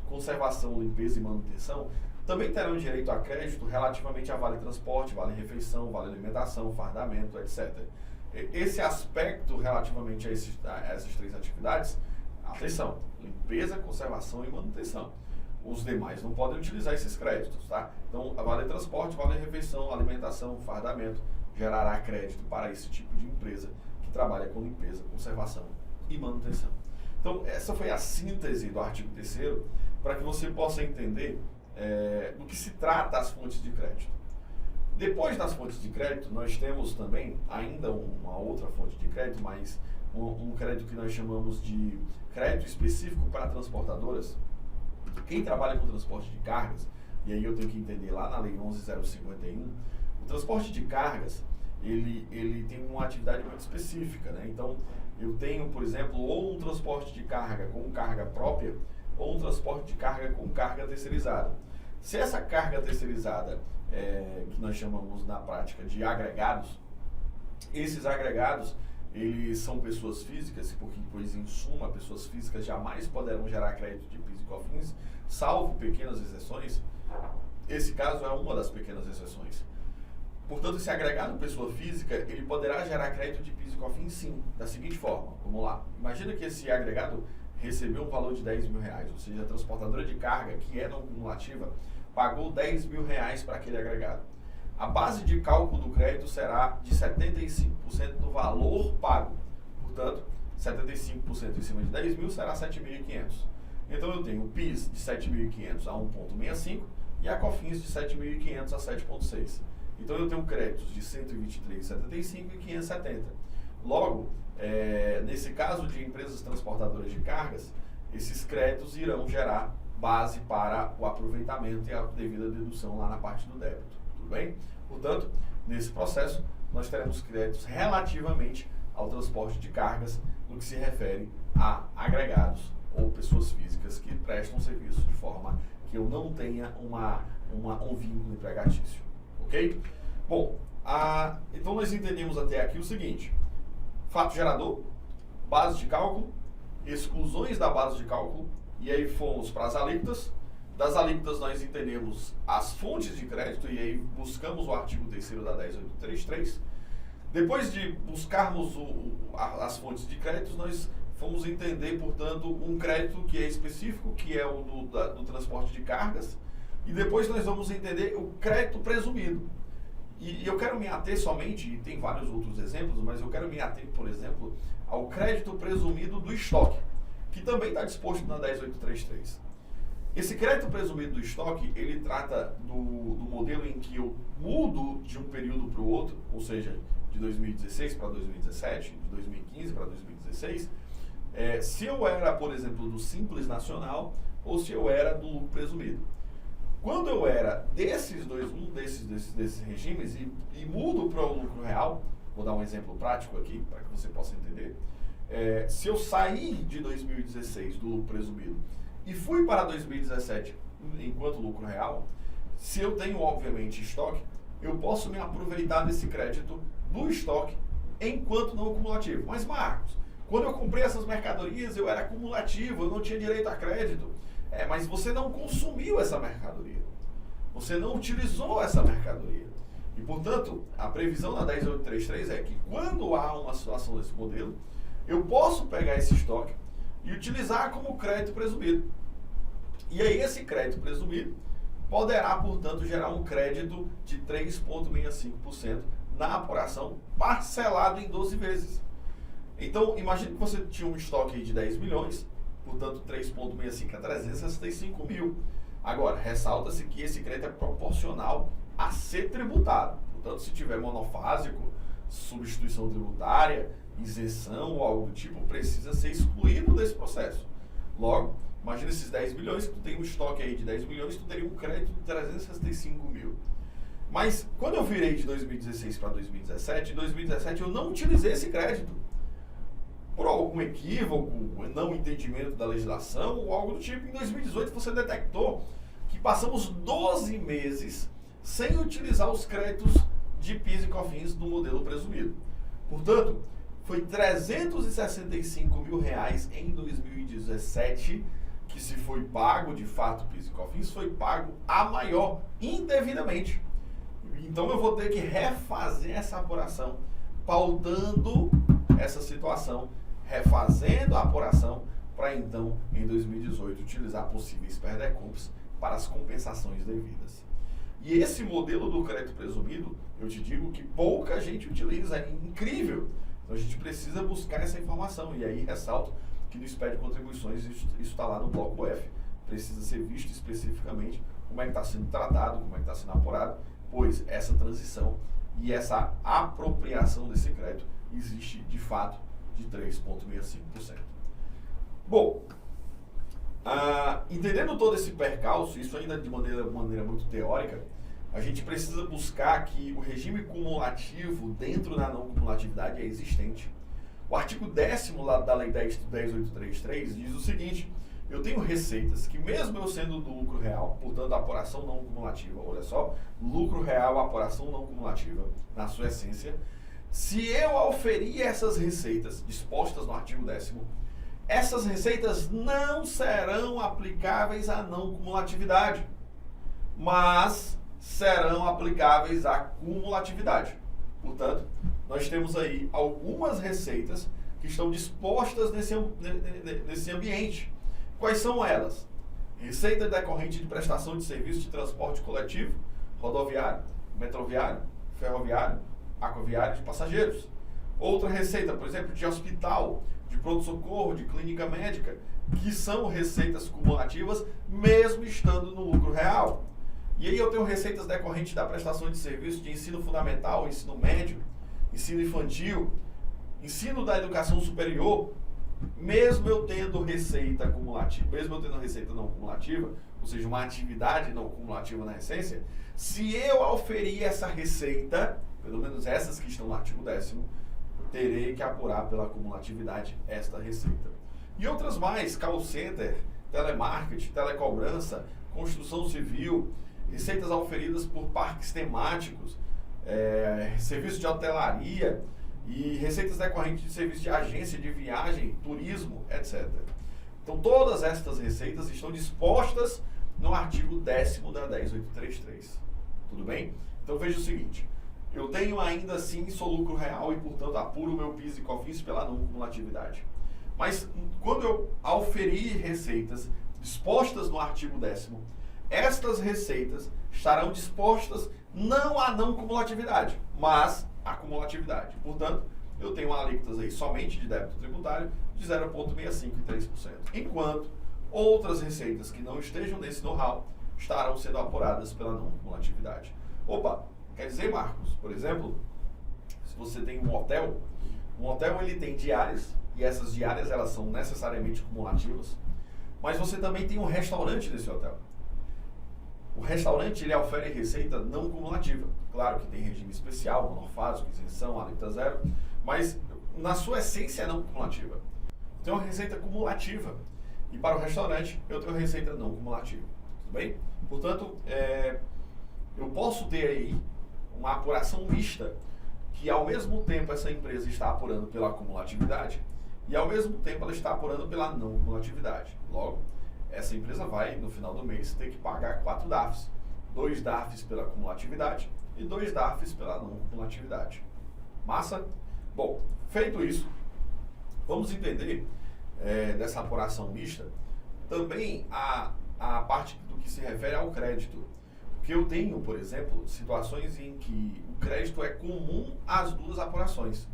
conservação, limpeza e manutenção também terão direito a crédito relativamente a vale transporte, vale refeição, vale alimentação, fardamento, etc. Esse aspecto relativamente a essas 3 atividades, atenção, limpeza, conservação e manutenção. Os demais não podem utilizar esses créditos, tá? Então, vale transporte, vale refeição, alimentação, fardamento, gerará crédito para esse tipo de empresa que trabalha com limpeza, conservação e manutenção. Então, essa foi a síntese do artigo 3º, para que você possa entender do que se trata as fontes de crédito. Depois das fontes de crédito, nós temos também ainda uma outra fonte de crédito, mas um crédito que nós chamamos de crédito específico para transportadoras. Quem trabalha com transporte de cargas, e aí eu tenho que entender lá na Lei 11.051, o transporte de cargas, ele tem uma atividade muito específica, né? Então, eu tenho, por exemplo, ou um transporte de carga com carga própria, ou um transporte de carga com carga terceirizada. Se essa carga terceirizada, que nós chamamos na prática de agregados, esses agregados, eles são pessoas físicas, porque, pois, em suma, pessoas físicas jamais poderão gerar crédito de PIS e COFINS, salvo pequenas exceções. Esse caso é uma das pequenas exceções. Portanto, esse agregado pessoa física, ele poderá gerar crédito de PIS e COFINS, sim, da seguinte forma. Vamos lá. Imagina que esse agregado recebeu um valor de R$10 mil, ou seja, a transportadora de carga, que é não cumulativa, pagou R$10 mil para aquele agregado. A base de cálculo do crédito será de 75% do valor pago. Portanto, 75% em cima de 10 mil será 7.500. Então, eu tenho o PIS de 7.500 a 1,65 e a COFINS de 7.500 a 7,6. Então, eu tenho créditos de 123,75 e 570. Logo, nesse caso de empresas transportadoras de cargas, esses créditos irão gerar base para o aproveitamento e a devida dedução lá na parte do débito. Tudo bem? Portanto, nesse processo, nós teremos créditos relativamente ao transporte de cargas no que se refere a agregados ou pessoas físicas que prestam serviço de forma que eu não tenha um vínculo empregatício. Ok? Bom, então nós entendemos até aqui o seguinte: fato gerador, base de cálculo, exclusões da base de cálculo, e aí fomos para as alíquotas. Das alíquotas nós entendemos as fontes de crédito, e aí buscamos o artigo 3º da 10833. Depois de buscarmos as fontes de créditos, nós fomos entender, portanto, um crédito que é específico, que é o do transporte de cargas, e depois nós vamos entender o crédito presumido. E eu quero me ater somente, e tem vários outros exemplos, mas eu quero me ater, por exemplo, ao crédito presumido do estoque, que também está disposto na 10833. Esse crédito presumido do estoque, ele trata do modelo em que eu mudo de um período para o outro, ou seja, de 2016 para 2017, de 2015 para 2016, se eu era, por exemplo, do Simples Nacional ou se eu era do lucro presumido. Quando eu era desses dois, um desses regimes e mudo para o lucro real, vou dar um exemplo prático aqui para que você possa entender, se eu sair de 2016 do lucro presumido e fui para 2017 enquanto lucro real, se eu tenho, obviamente, estoque, eu posso me aproveitar desse crédito do estoque enquanto não cumulativo. Mas, Marcos, quando eu comprei essas mercadorias, eu era cumulativo, eu não tinha direito a crédito. Mas você não consumiu essa mercadoria. Você não utilizou essa mercadoria. E, portanto, a previsão na 10833 é que quando há uma situação desse modelo, eu posso pegar esse estoque e utilizar como crédito presumido. E aí esse crédito presumido poderá, portanto, gerar um crédito de 3,65% na apuração, parcelado em 12 vezes. Então, imagine que você tinha um estoque aí de 10 milhões, portanto, 3,65 a 365 mil. Agora, ressalta-se que esse crédito é proporcional a ser tributado. Portanto, se tiver monofásico, substituição tributária, isenção ou algo do tipo, precisa ser excluído desse processo. Logo, imagina esses 10 milhões, que tu tem um estoque aí de 10 milhões, tu teria um crédito de 365 mil. Mas, quando eu virei de 2016 para 2017, em 2017 eu não utilizei esse crédito. Por algum equívoco, não entendimento da legislação ou algo do tipo, em 2018 você detectou que passamos 12 meses sem utilizar os créditos de PIS e COFINS do modelo presumido. Portanto, foi R$365 mil em 2017 que se foi pago, de fato, PIS e COFINS, foi pago a maior, indevidamente. Então eu vou ter que refazer essa apuração, pautando essa situação, refazendo a apuração, para então, em 2018, utilizar possíveis perdecompes para as compensações devidas. E esse modelo do crédito presumido, eu te digo que pouca gente utiliza, é incrível. Então a gente precisa buscar essa informação. E aí ressalto que no SPED de contribuições isso está lá no bloco F. Precisa ser visto especificamente como é que está sendo tratado, como é que está sendo apurado, pois essa transição e essa apropriação desse crédito existe de fato de 3,65%. Bom, entendendo todo esse percalço, isso ainda de maneira muito teórica, a gente precisa buscar que o regime cumulativo dentro da não cumulatividade é existente. O artigo 10º lá da Lei 10.833 diz o seguinte: eu tenho receitas que, mesmo eu sendo do lucro real, portanto, apuração não cumulativa, olha só, lucro real, apuração não cumulativa, na sua essência, se eu auferir essas receitas dispostas no artigo 10º, essas receitas não serão aplicáveis à não cumulatividade, mas serão aplicáveis à cumulatividade. Portanto, nós temos aí algumas receitas que estão dispostas nesse ambiente. Quais são elas? Receita decorrente de prestação de serviço de transporte coletivo, rodoviário, metroviário, ferroviário, aquaviário de passageiros. Outra receita, por exemplo, de hospital, de pronto-socorro, de clínica médica, que são receitas cumulativas, mesmo estando no lucro real. E aí eu tenho receitas decorrentes da prestação de serviço de ensino fundamental, ensino médio, ensino infantil, ensino da educação superior, mesmo eu tendo receita cumulativa, mesmo eu tendo receita não cumulativa, ou seja, uma atividade não cumulativa na essência, se eu auferir essa receita, pelo menos essas que estão no artigo 10º, terei que apurar pela cumulatividade esta receita. E outras mais, call center, telemarketing, telecobrança, construção civil, receitas auferidas por parques temáticos, serviço de hotelaria e receitas decorrentes de serviço de agência de viagem, turismo, etc. Então, todas estas receitas estão dispostas no artigo 10º da 10.833. Tudo bem? Então, veja o seguinte. Eu tenho ainda assim só lucro real e, portanto, apuro o meu PIS e COFINS pela não cumulatividade. Mas, quando eu auferir receitas dispostas no artigo 10º, estas receitas estarão dispostas não à não cumulatividade, mas à cumulatividade. Portanto, eu tenho alíquotas aí somente de débito tributário de 0,65% e 3%. Enquanto outras receitas que não estejam nesse know-how estarão sendo apuradas pela não cumulatividade. Opa, quer dizer, Marcos, por exemplo, se você tem um hotel ele tem diárias, e essas diárias elas são necessariamente cumulativas, mas você também tem um restaurante nesse hotel. O restaurante, ele ofere receita não cumulativa. Claro que tem regime especial, monofásico, isenção, alíquota zero, mas na sua essência é não cumulativa. Tem uma receita cumulativa. E para o restaurante, eu tenho receita não cumulativa. Tudo bem? Portanto, eu posso ter aí uma apuração mista, que ao mesmo tempo essa empresa está apurando pela cumulatividade e ao mesmo tempo ela está apurando pela não cumulatividade. Logo, essa empresa vai, no final do mês, ter que pagar 4 DARFs. 2 DARFs pela cumulatividade e 2 DARFs pela não cumulatividade. Massa? Bom, feito isso, vamos entender dessa apuração mista também a parte do que se refere ao crédito. Porque eu tenho, por exemplo, situações em que o crédito é comum às duas apurações.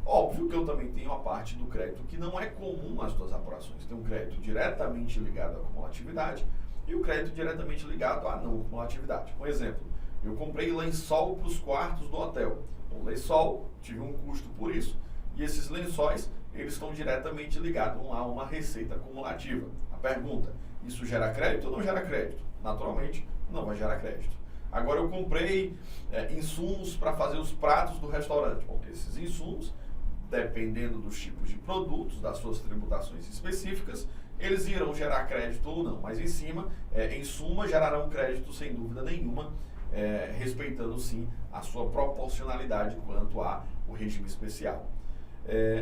Óbvio que eu também tenho a parte do crédito que não é comum às duas apurações. Tem um crédito diretamente ligado à cumulatividade e o crédito diretamente ligado à não cumulatividade. Por exemplo, eu comprei lençol para os quartos do hotel. O lençol, tive um custo por isso, e esses lençóis, eles estão diretamente ligados a uma receita cumulativa. A pergunta, isso gera crédito ou não gera crédito? Naturalmente, não vai gerar crédito. Agora, eu comprei insumos para fazer os pratos do restaurante. Bom, esses insumos, dependendo dos tipos de produtos, das suas tributações específicas, eles irão gerar crédito ou não. Mas, em suma, gerarão crédito sem dúvida nenhuma, respeitando, sim, a sua proporcionalidade quanto ao regime especial.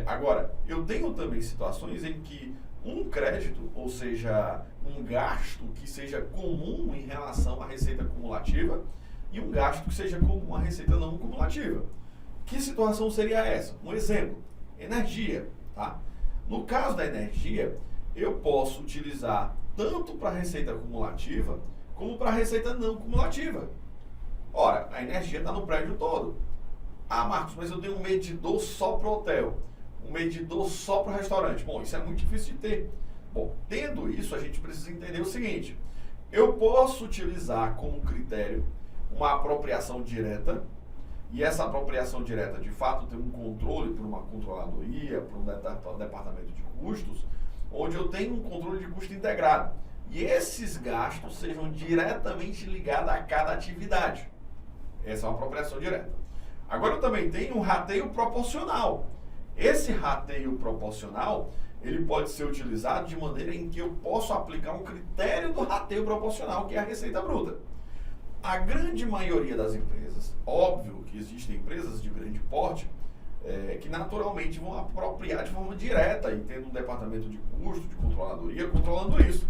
Agora, eu tenho também situações em que um crédito, ou seja, um gasto que seja comum em relação à receita cumulativa e um gasto que seja comum à receita não cumulativa. Que situação seria essa? Um exemplo, energia. Tá? No caso da energia, eu posso utilizar tanto para a receita cumulativa como para a receita não cumulativa. Ora, a energia está no prédio todo. Ah, Marcos, mas eu tenho um medidor só para o hotel, um medidor só para o restaurante. Bom, isso é muito difícil de ter. Bom, tendo isso, a gente precisa entender o seguinte. Eu posso utilizar como critério uma apropriação direta, e essa apropriação direta, de fato, tem um controle por uma controladoria, por um departamento de custos, onde eu tenho um controle de custo integrado. E esses gastos sejam diretamente ligados a cada atividade. Essa é uma apropriação direta. Agora eu também tenho um rateio proporcional. Esse rateio proporcional, ele pode ser utilizado de maneira em que eu posso aplicar um critério do rateio proporcional, que é a receita bruta. A grande maioria das empresas, óbvio que existem empresas de grande porte, que naturalmente vão apropriar de forma direta e tendo um departamento de custo, de controladoria, controlando isso.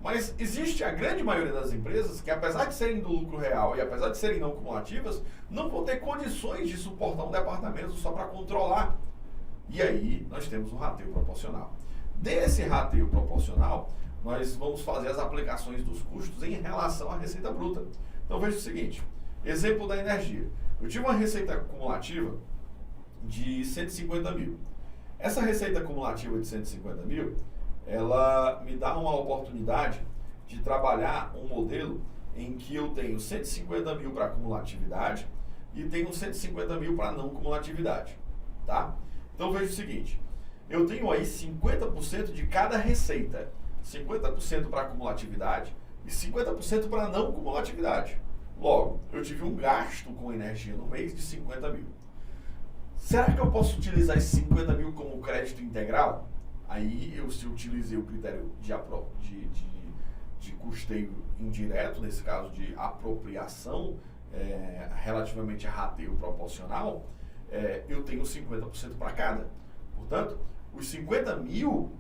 Mas existe a grande maioria das empresas que, apesar de serem do lucro real e apesar de serem não cumulativas, não vão ter condições de suportar um departamento só para controlar. E aí nós temos um rateio proporcional. Desse rateio proporcional, nós vamos fazer as aplicações dos custos em relação à receita bruta. Então veja o seguinte, exemplo da energia. Eu tive uma receita acumulativa de 150 mil. Essa receita acumulativa de 150 mil, ela me dá uma oportunidade de trabalhar um modelo em que eu tenho 150 mil para cumulatividade e tenho 150 mil para não cumulatividade, tá? Então veja o seguinte, eu tenho aí 50% de cada receita, 50% para cumulatividade e 50% para não cumulatividade. Logo, eu tive um gasto com energia no mês de 50 mil. Será que eu posso utilizar esses 50 mil como crédito integral? Aí se eu utilizei o critério de custeio indireto, nesse caso de apropriação, relativamente a rateio proporcional, eu tenho 50% para cada. Portanto, os 50 mil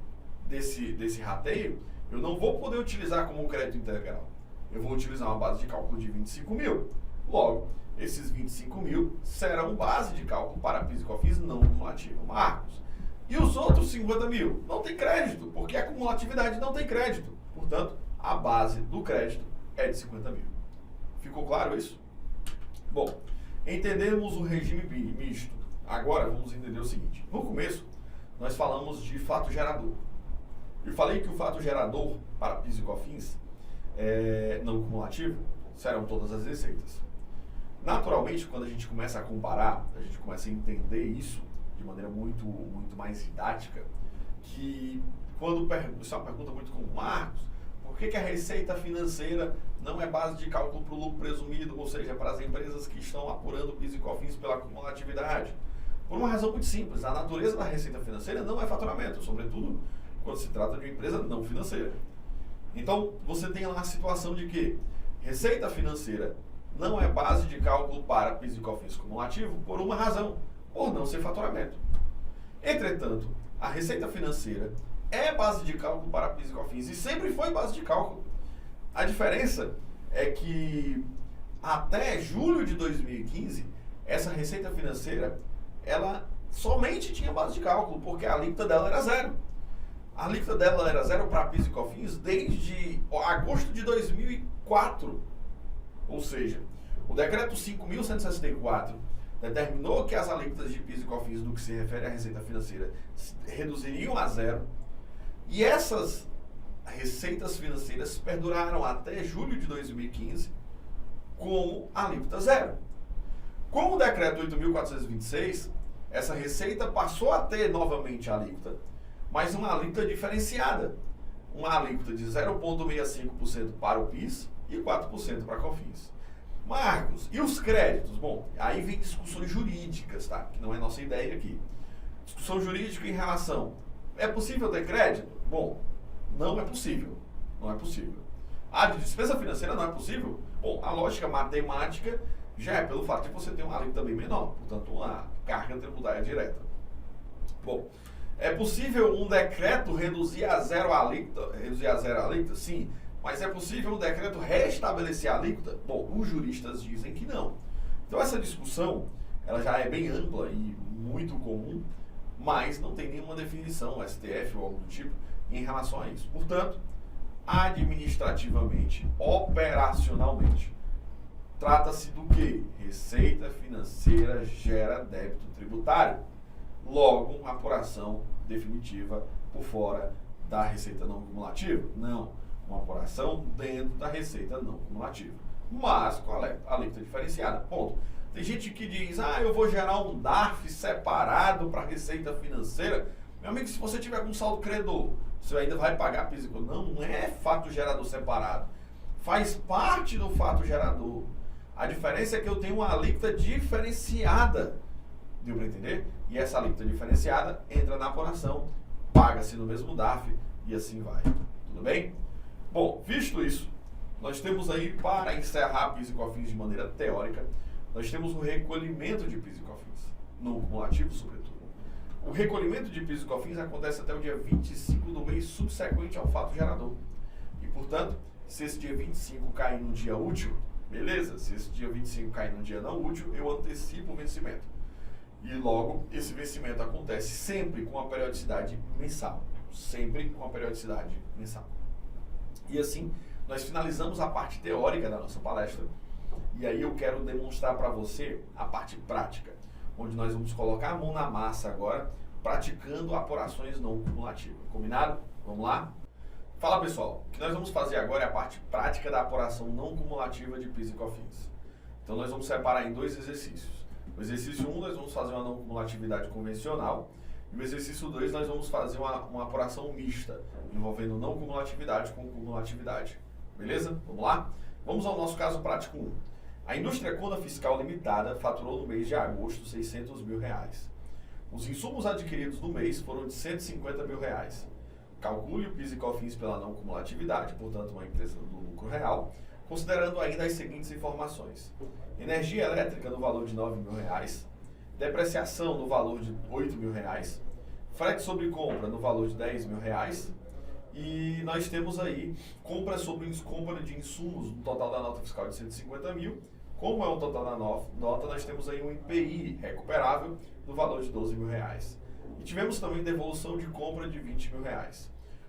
desse rateio, eu não vou poder utilizar como crédito integral. Eu vou utilizar uma base de cálculo de 25 mil. Logo, esses 25 mil serão base de cálculo para PIS e COFINS não cumulativo. Marcos, e os outros 50 mil? Não tem crédito, porque a cumulatividade não tem crédito. Portanto, a base do crédito é de 50 mil. Ficou claro isso? Bom, entendemos o regime misto. Agora vamos entender o seguinte. No começo, nós falamos de fato gerador. Eu falei que o fato gerador para PIS e COFINS não cumulativo serão todas as receitas. Naturalmente, quando a gente começa a comparar, a gente começa a entender isso de maneira muito mais didática, que quando isso é uma pergunta muito comum, Marcos, por que a receita financeira não é base de cálculo para o lucro presumido, ou seja, para as empresas que estão apurando PIS e COFINS pela cumulatividade? Por uma razão muito simples, a natureza da receita financeira não é faturamento, sobretudo quando se trata de uma empresa não financeira. Então, você tem lá a situação de que receita financeira não é base de cálculo para PIS e COFINS cumulativo por uma razão, por não ser faturamento. Entretanto, a receita financeira é base de cálculo para PIS e COFINS e sempre foi base de cálculo. A diferença é que até julho de 2015, essa receita financeira, ela somente tinha base de cálculo, porque a alíquota dela era zero. A alíquota dela era zero para PIS e COFINS desde agosto de 2004. Ou seja, o decreto 5.164 determinou que as alíquotas de PIS e COFINS no que se refere à receita financeira reduziriam a zero. E essas receitas financeiras perduraram até julho de 2015 como alíquota zero. Com o decreto 8.426, essa receita passou a ter novamente a alíquota, mas uma alíquota diferenciada. Uma alíquota de 0,65% para o PIS e 4% para COFINS. Marcos, e os créditos? Bom, aí vem discussões jurídicas, tá? Que não é nossa ideia aqui. Discussão jurídica em relação, é possível ter crédito? Bom, não é possível. Não é possível. A de despesa financeira não é possível? Bom, a lógica matemática já é pelo fato de você ter uma alíquota bem menor, portanto, uma carga tributária direta. Bom, é possível um decreto reduzir a zero a alíquota? Sim. Mas é possível um decreto restabelecer a alíquota? Bom, os juristas dizem que não. Então essa discussão, ela já é bem ampla e muito comum, mas não tem nenhuma definição, STF ou algo do tipo, em relação a isso. Portanto, administrativamente, operacionalmente, trata-se do quê? Receita financeira gera débito tributário. Logo, uma apuração definitiva por fora da receita não cumulativa? Não. Uma apuração dentro da receita não cumulativa. Mas com a alíquota diferenciada. Ponto. Tem gente que diz, eu vou gerar um DARF separado para receita financeira. Meu amigo, se você tiver com saldo credor, você ainda vai pagar PIS e COFINS. Não é fato gerador separado. Faz parte do fato gerador. A diferença é que eu tenho uma alíquota diferenciada. Deu para entender? E essa alíquota diferenciada entra na apuração, paga-se no mesmo DARF e assim vai. Tudo bem? Bom, visto isso, nós temos aí, para encerrar PIS e COFINS de maneira teórica, nós temos o recolhimento de PIS e COFINS, no cumulativo, sobretudo. O recolhimento de PIS e COFINS acontece até o dia 25 do mês subsequente ao fato gerador. E, portanto, se esse dia 25 cair no dia útil, beleza. Se esse dia 25 cair no dia não útil, eu antecipo o vencimento. E logo, esse vencimento acontece sempre com a periodicidade mensal. Sempre com a periodicidade mensal. E assim, nós finalizamos a parte teórica da nossa palestra. E aí eu quero demonstrar para você a parte prática, onde nós vamos colocar a mão na massa agora, praticando apurações não cumulativas. Combinado? Vamos lá? Fala, pessoal. O que nós vamos fazer agora é a parte prática da apuração não cumulativa de PIS e COFINS. Então nós vamos separar em dois exercícios. O exercício 1, nós vamos fazer uma não cumulatividade convencional. E o exercício 2, nós vamos fazer uma apuração mista, envolvendo não cumulatividade com cumulatividade. Beleza? Vamos lá? Vamos ao nosso caso prático 1. A indústria Cona Fiscal Limitada faturou no mês de agosto R$600 mil. Os insumos adquiridos no mês foram de R$150 mil. Calcule o PIS e COFINS pela não cumulatividade, portanto uma empresa do lucro real, considerando ainda as seguintes informações: energia elétrica no valor de R$9 mil, depreciação no valor de R$8 mil, frete sobre compra no valor de R$10 mil, e nós temos aí compra de insumos no total da nota fiscal de R$150 mil. Como é o total da nota, nós temos aí um IPI recuperável no valor de R$12 mil. E tivemos também devolução de compra de R$20 mil.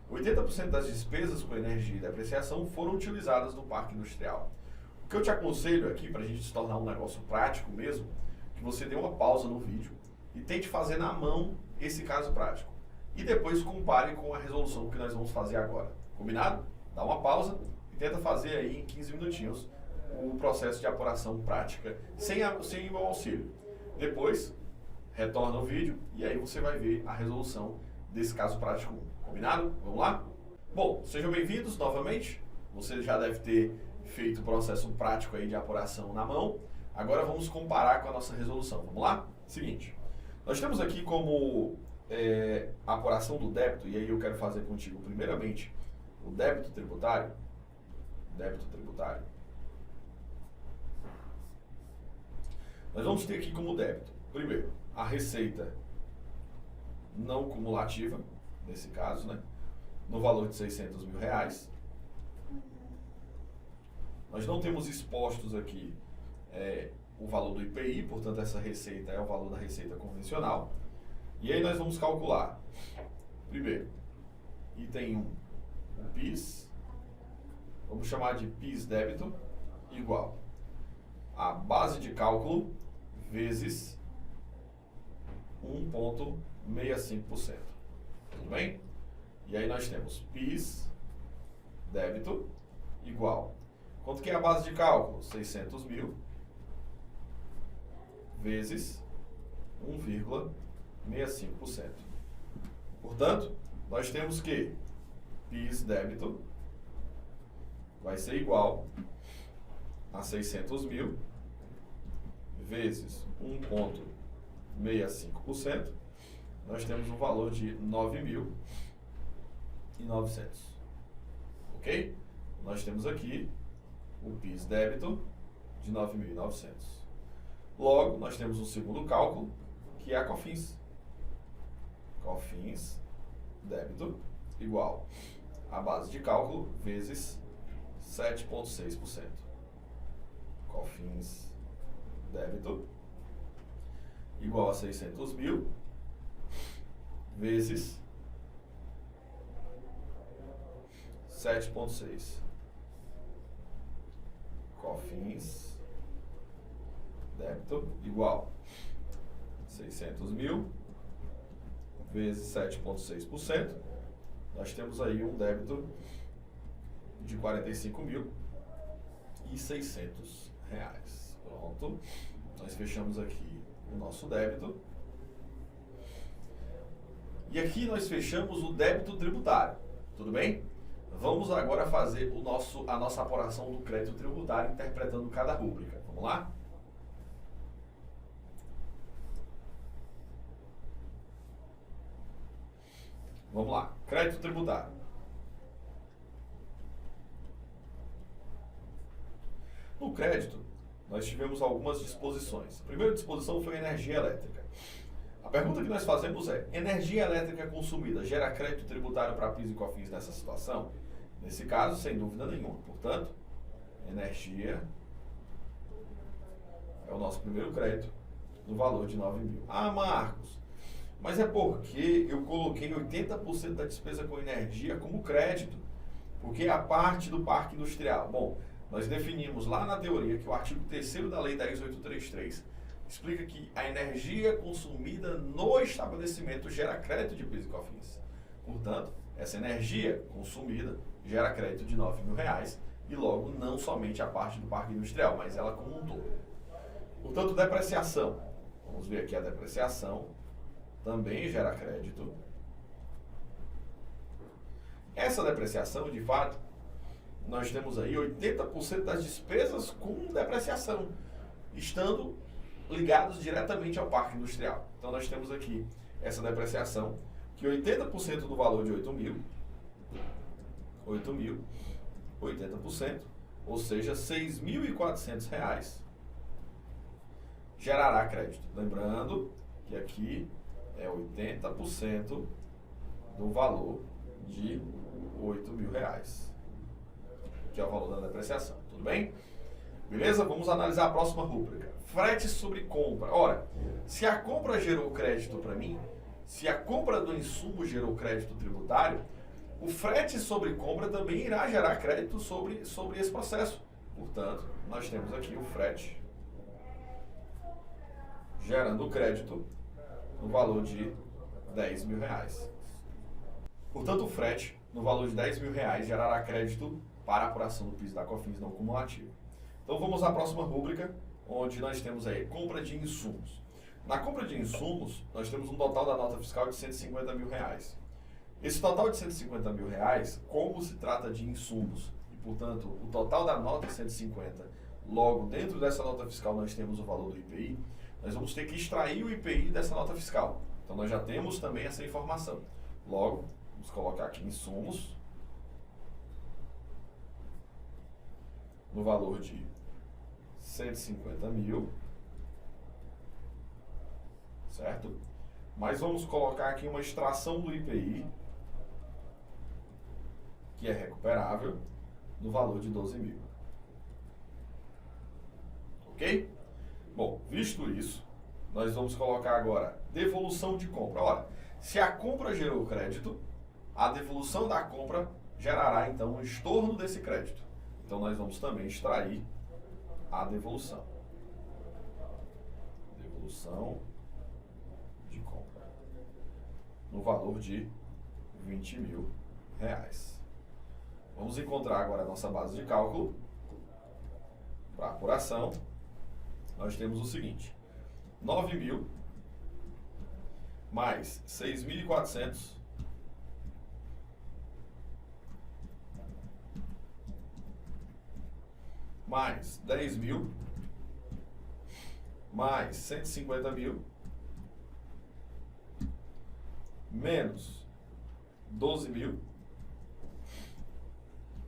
80% das despesas com energia e depreciação foram utilizadas no parque industrial. O que eu te aconselho aqui, para a gente se tornar um negócio prático mesmo, que você dê uma pausa no vídeo e tente fazer na mão esse caso prático. E depois compare com a resolução que nós vamos fazer agora. Combinado? Dá uma pausa e tenta fazer aí em 15 minutinhos o processo de apuração prática sem o meu auxílio. Depois, retorna o vídeo e aí você vai ver a resolução desse caso prático 1. Combinado? Vamos lá? Bom, sejam bem-vindos novamente. Você já deve ter feito o processo prático aí de apuração na mão. Agora vamos comparar com a nossa resolução. Vamos lá? Seguinte, nós temos aqui como a apuração do débito, e aí eu quero fazer contigo primeiramente o débito tributário. Nós vamos ter aqui como débito, primeiro, a receita não cumulativa, nesse caso, né, no valor de R$600 mil. Nós não temos expostos aqui o valor do IPI, portanto essa receita é o valor da receita convencional. E aí nós vamos calcular, primeiro, item 1, o PIS, vamos chamar de PIS débito, igual a base de cálculo vezes 1,65%. Tudo bem? E aí nós temos PIS débito igual. Quanto que é a base de cálculo? 600 mil vezes 1,65%. Portanto, nós temos que PIS débito vai ser igual a 600 mil vezes 1,65%. Nós temos um valor de 9.900. Ok? Nós temos aqui o PIS débito de 9.900. Logo, nós temos um segundo cálculo, que é a COFINS. COFINS débito igual a base de cálculo vezes 7,6%. COFINS débito igual a 600 mil vezes 7,6. COFINS débito igual 600 mil vezes 7,6%. Nós temos aí um débito de R$45.600. Pronto. Nós fechamos aqui o nosso débito. E aqui nós fechamos o débito tributário. Tudo bem? Vamos agora fazer a nossa apuração do crédito tributário interpretando cada rúbrica. Vamos lá? Vamos lá. Crédito tributário. No crédito, nós tivemos algumas disposições. A primeira disposição foi a energia elétrica. A pergunta que nós fazemos é: energia elétrica consumida gera crédito tributário para PIS e COFINS nessa situação? Nesse caso, sem dúvida nenhuma. Portanto, energia é o nosso primeiro crédito no valor de 9 mil. Ah, Marcos, mas é porque eu coloquei 80% da despesa com energia como crédito, porque é a parte do parque industrial. Bom, nós definimos lá na teoria que o artigo 3º da Lei 10.833 explica que a energia consumida no estabelecimento gera crédito de PIS e COFINS. Portanto, essa energia consumida gera crédito de R$ 9 mil e logo não somente a parte do parque industrial, mas ela como um todo. Portanto, depreciação. Vamos ver aqui a depreciação. Também gera crédito. Essa depreciação, de fato, nós temos aí 80% das despesas com depreciação, estando ligados diretamente ao parque industrial. Então, nós temos aqui essa depreciação, que 80% do valor de 8 mil, 80%, ou seja, R$ 6.400, gerará crédito. Lembrando que aqui é 80% do valor de R$ 8 mil, que é o valor da depreciação. Tudo bem? Beleza? Vamos analisar a próxima rúbrica. Frete sobre compra. Ora, se a compra gerou crédito para mim, se a compra do insumo gerou crédito tributário, o frete sobre compra também irá gerar crédito sobre esse processo. Portanto, nós temos aqui o frete gerando crédito no valor de R$ 10 mil. Portanto, o frete no valor de R$ 10 mil gerará crédito para a apuração do PIS e da COFINS não cumulativo. Então vamos à próxima rúbrica, onde nós temos aí compra de insumos. Na compra de insumos, nós temos um total da nota fiscal de R$ 150 mil. Esse total de R$ 150 mil, como se trata de insumos, e portanto o total da nota é 150, logo dentro dessa nota fiscal nós temos o valor do IPI, nós vamos ter que extrair o IPI dessa nota fiscal. Então nós já temos também essa informação. Logo, vamos colocar aqui insumos no valor de 150 mil, certo? Mas vamos colocar aqui uma extração do IPI, que é recuperável, no valor de 12 mil. Ok? Bom, visto isso, nós vamos colocar agora devolução de compra. Ora, se a compra gerou crédito, a devolução da compra gerará então um estorno desse crédito. Então nós vamos também extrair a devolução. Devolução de compra no valor de R$ 20 mil. Vamos encontrar agora a nossa base de cálculo. Para apuração, nós temos o seguinte: 9 mil mais 6.400 mais 10 mil mais 150 mil menos 12 mil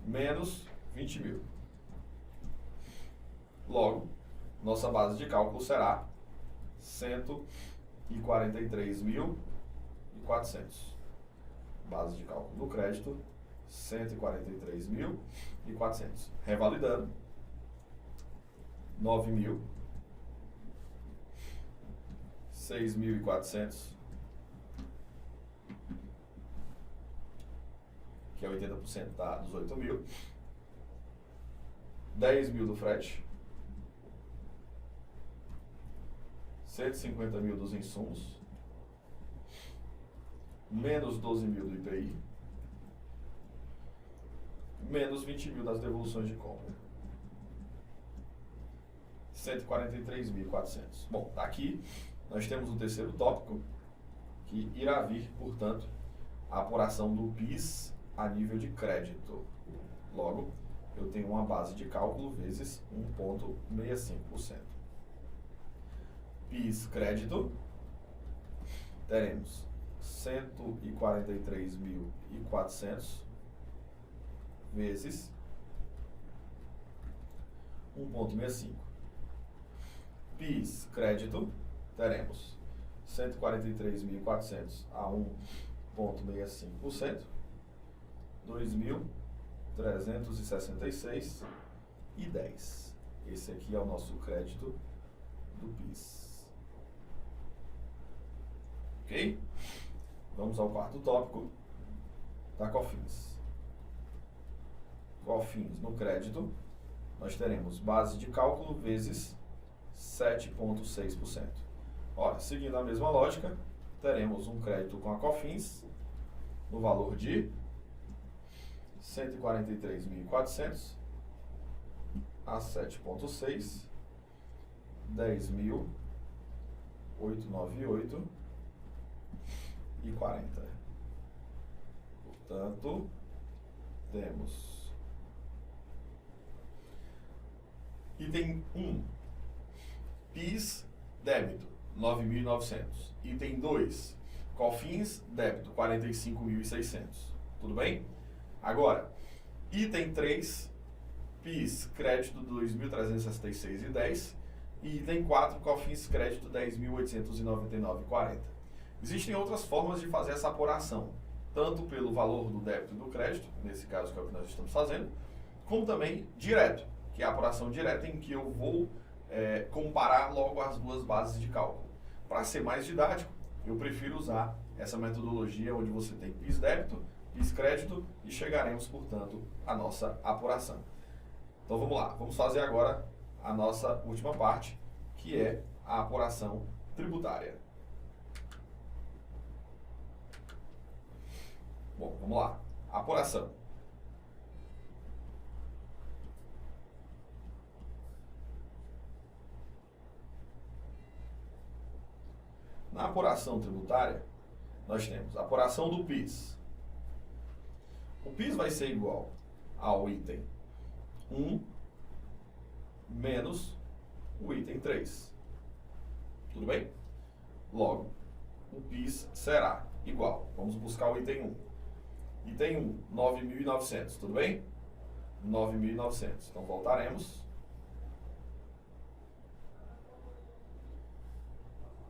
menos 20 mil. Logo, nossa base de cálculo será 143.400. Base de cálculo do crédito, 143.400. Revalidando, 9 mil, 6.400, que é 80% dos 8 mil, 10 mil do frete, 150 mil dos insumos, menos 12 mil do IPI, menos 20 mil das devoluções de compra. 143.400. Bom, aqui nós temos o terceiro tópico, que irá vir, portanto, a apuração do PIS a nível de crédito. Logo, eu tenho uma base de cálculo vezes 1,65%. PIS crédito, teremos 143.400 vezes 1,65. PIS crédito, teremos 143.400 a 1,65%, 2.366,10. Esse aqui é o nosso crédito do PIS. Ok? Vamos ao quarto tópico da COFINS. COFINS no crédito, nós teremos base de cálculo vezes 7,6%. Ora, seguindo a mesma lógica, teremos um crédito com a COFINS no valor de 143.400 a 7,6, 10.898,40. Portanto, temos item 1, PIS débito 9.900. Item 2, COFINS débito 45.600. Tudo bem? Agora, item 3, PIS crédito 2.366,10 e item 4, COFINS crédito 10.899,40. Existem outras formas de fazer essa apuração, tanto pelo valor do débito e do crédito, nesse caso que é o que nós estamos fazendo, como também direto, que é a apuração direta em que eu vou comparar logo as duas bases de cálculo. Para ser mais didático, eu prefiro usar essa metodologia onde você tem PIS débito, PIS crédito e chegaremos, portanto, à nossa apuração. Então vamos lá, vamos fazer agora a nossa última parte, que é a apuração tributária. Bom, vamos lá. Apuração. Na apuração tributária, nós temos a apuração do PIS. O PIS vai ser igual ao item 1 menos o item 3. Tudo bem? Logo, o PIS será igual. Vamos buscar o item 1. Item 1, 9.900. Tudo bem? 9.900. Então, voltaremos.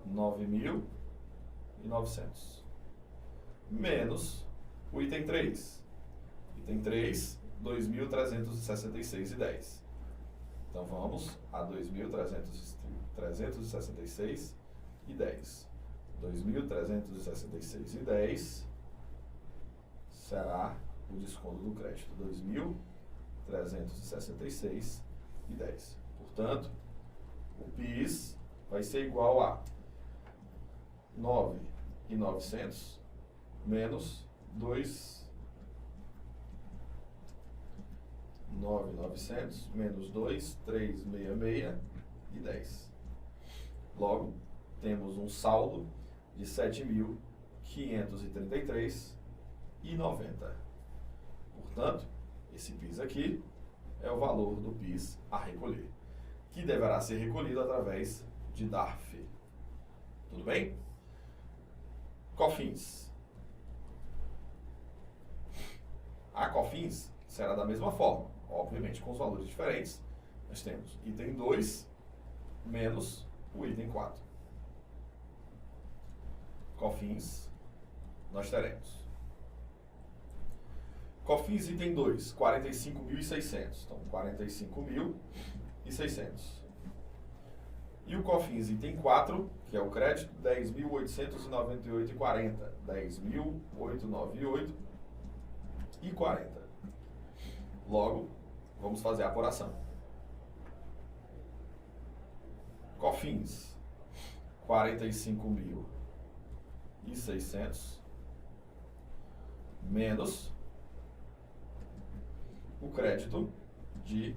9.900 menos o item 3. Item 3, 2.366,10. Então vamos a 2.366,10. 2.366,10 será o desconto do crédito. 2.366,10. Portanto, o PIS vai ser igual a 9.900 menos 9.900 menos 2.366,10. Logo, temos um saldo de 7.533,90. Portanto, esse PIS aqui é o valor do PIS a recolher, que deverá ser recolhido através de DARF. Tudo bem? COFINS. A COFINS será da mesma forma, obviamente com os valores diferentes. Nós temos item 2 menos o item 4. COFINS, nós teremos COFINS item 2, 45.600. Então, 45.600. E o COFINS item 4, que é o crédito, 10.898,40. 10.898,40. Logo, vamos fazer a apuração. COFINS, 45.600 menos o crédito de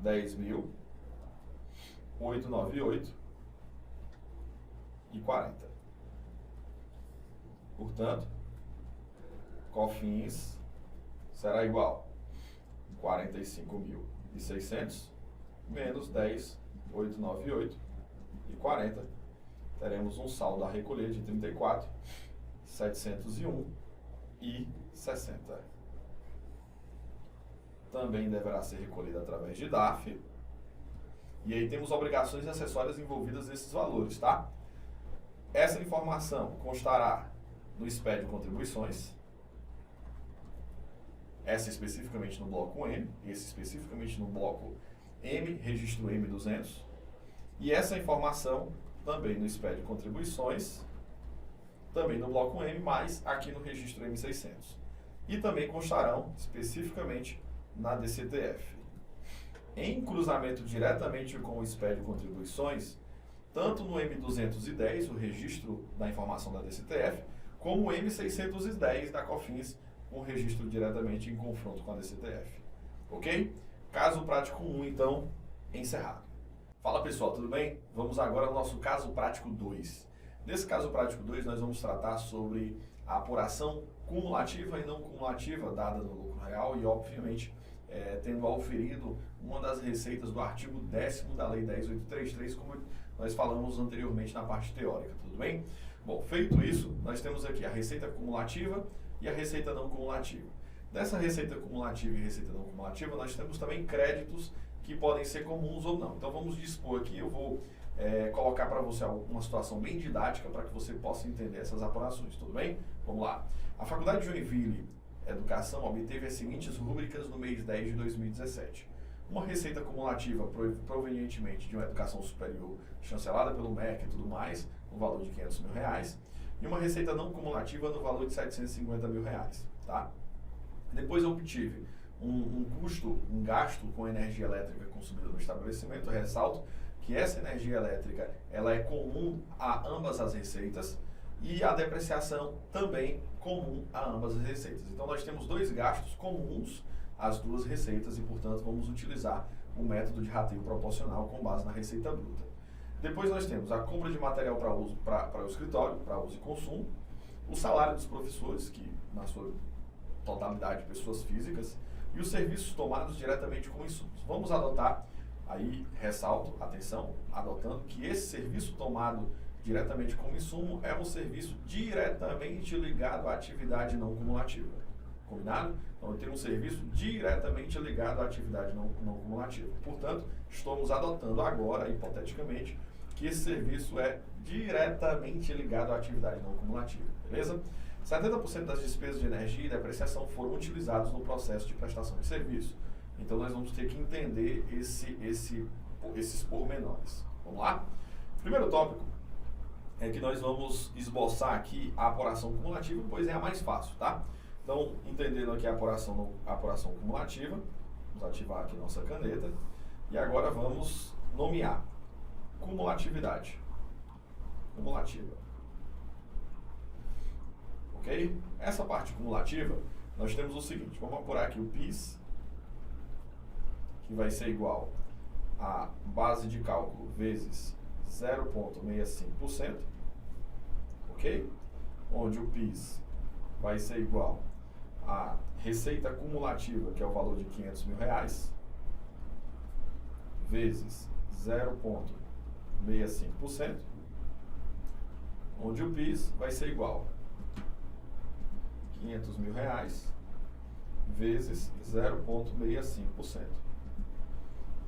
10.898,40. Portanto, COFINS será igual a 45.600 menos 10.898 e 40. Teremos um saldo a recolher de 34.701 e 60. Também deverá ser recolhida através de DARF. E aí temos obrigações acessórias envolvidas nesses valores, tá? Essa informação constará no SPED de contribuições, essa especificamente no bloco M, esse especificamente no bloco M, registro M200, e essa informação também no SPED de contribuições, também no bloco M, mas aqui no registro M600. E também constarão especificamente na DCTF. Em cruzamento diretamente com o SPED de contribuições, tanto no M210, o registro da informação da DCTF, como o M610 da COFINS, com registro diretamente em confronto com a DCTF. Ok? Caso prático 1, então, encerrado. Fala pessoal, tudo bem? Vamos agora ao nosso caso prático 2. Nesse caso prático 2, nós vamos tratar sobre a apuração cumulativa e não cumulativa dada no lucro real e, obviamente, tendo auferido uma das receitas do artigo 10º da Lei 10.833, como nós falamos anteriormente na parte teórica, tudo bem? Bom, feito isso, nós temos aqui a receita cumulativa e a receita não cumulativa. Dessa receita cumulativa e receita não cumulativa, nós temos também créditos que podem ser comuns ou não. Então vamos dispor aqui, eu vou colocar para você uma situação bem didática para que você possa entender essas apurações, tudo bem? Vamos lá. A Faculdade de Joinville Educação obteve as seguintes rúbricas no mês 10 de 2017. Uma receita cumulativa provenientemente de uma educação superior chancelada pelo MEC e tudo mais, no valor de R$500 mil, e uma receita não cumulativa no valor de R$750 mil, tá? Depois eu obtive um gasto com energia elétrica consumida no estabelecimento. Eu ressalto que essa energia elétrica ela é comum a ambas as receitas e a depreciação também comum a ambas as receitas. Então nós temos dois gastos comuns às duas receitas e, portanto, vamos utilizar o método de rateio proporcional com base na receita bruta. Depois nós temos a compra de material para o escritório, para uso e consumo, o salário dos professores, que na sua totalidade pessoas físicas, e os serviços tomados diretamente com insumos. Vamos adotar, aí ressalto, atenção, adotando que esse serviço tomado diretamente com insumo é um serviço diretamente ligado à atividade não cumulativa. Combinado? Então eu tenho um serviço diretamente ligado à atividade não cumulativa. Portanto, estamos adotando agora, hipoteticamente, que esse serviço é diretamente ligado à atividade não cumulativa. Beleza? 70% das despesas de energia e depreciação foram utilizados no processo de prestação de serviço. Então nós vamos ter que entender esses pormenores. Vamos lá? Primeiro tópico é que nós vamos esboçar aqui a apuração cumulativa, pois é a mais fácil, tá? Então, entendendo aqui a apuração cumulativa, vamos ativar aqui nossa caneta e agora vamos nomear cumulatividade. Cumulativa. Ok? Essa parte cumulativa, nós temos o seguinte, vamos apurar aqui o PIS, que vai ser igual a base de cálculo vezes 0,65%, ok? Onde o PIS vai ser igual a receita cumulativa, que é o valor de R$500 mil, vezes 0,65%, onde o PIS vai ser igual a R$500 mil vezes 0,65%.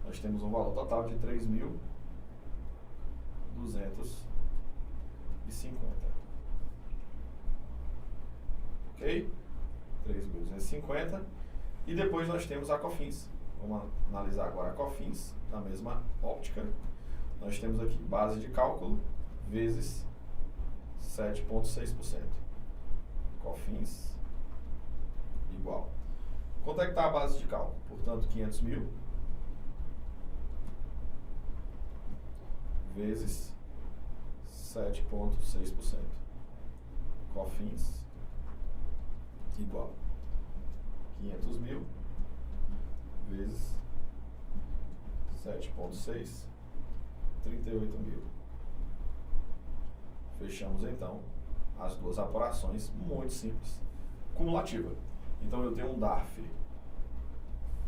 Nós temos um valor total de 3.250. Ok? 3.250. E depois nós temos a COFINS. Vamos analisar agora a COFINS, na mesma óptica. Nós temos aqui base de cálculo vezes 7,6%. COFINS igual. Quanto é que está a base de cálculo? Portanto, 500 mil vezes 7,6%. COFINS igual 500 mil vezes 7,6, 38 mil. Fechamos então as duas apurações, muito simples, cumulativa. Então eu tenho um DARF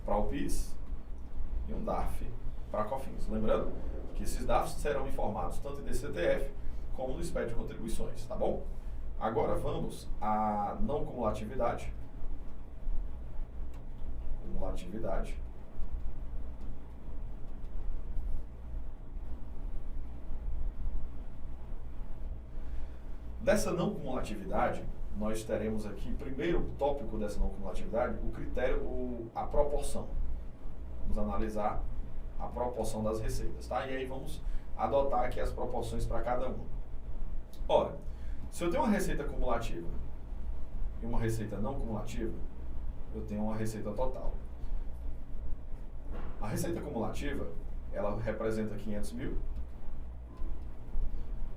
para o PIS e um DARF para a COFINS. Lembrando que esses DARFs serão informados tanto em DCTF como no SPED de contribuições, tá bom? Agora vamos à não cumulatividade. Cumulatividade. Dessa não cumulatividade, nós teremos aqui, primeiro tópico dessa não cumulatividade, o critério, a proporção. Vamos analisar a proporção das receitas, tá? E aí vamos adotar aqui as proporções para cada uma. Ora, se eu tenho uma receita cumulativa e uma receita não cumulativa, eu tenho uma receita total. A receita cumulativa, ela representa 500 mil.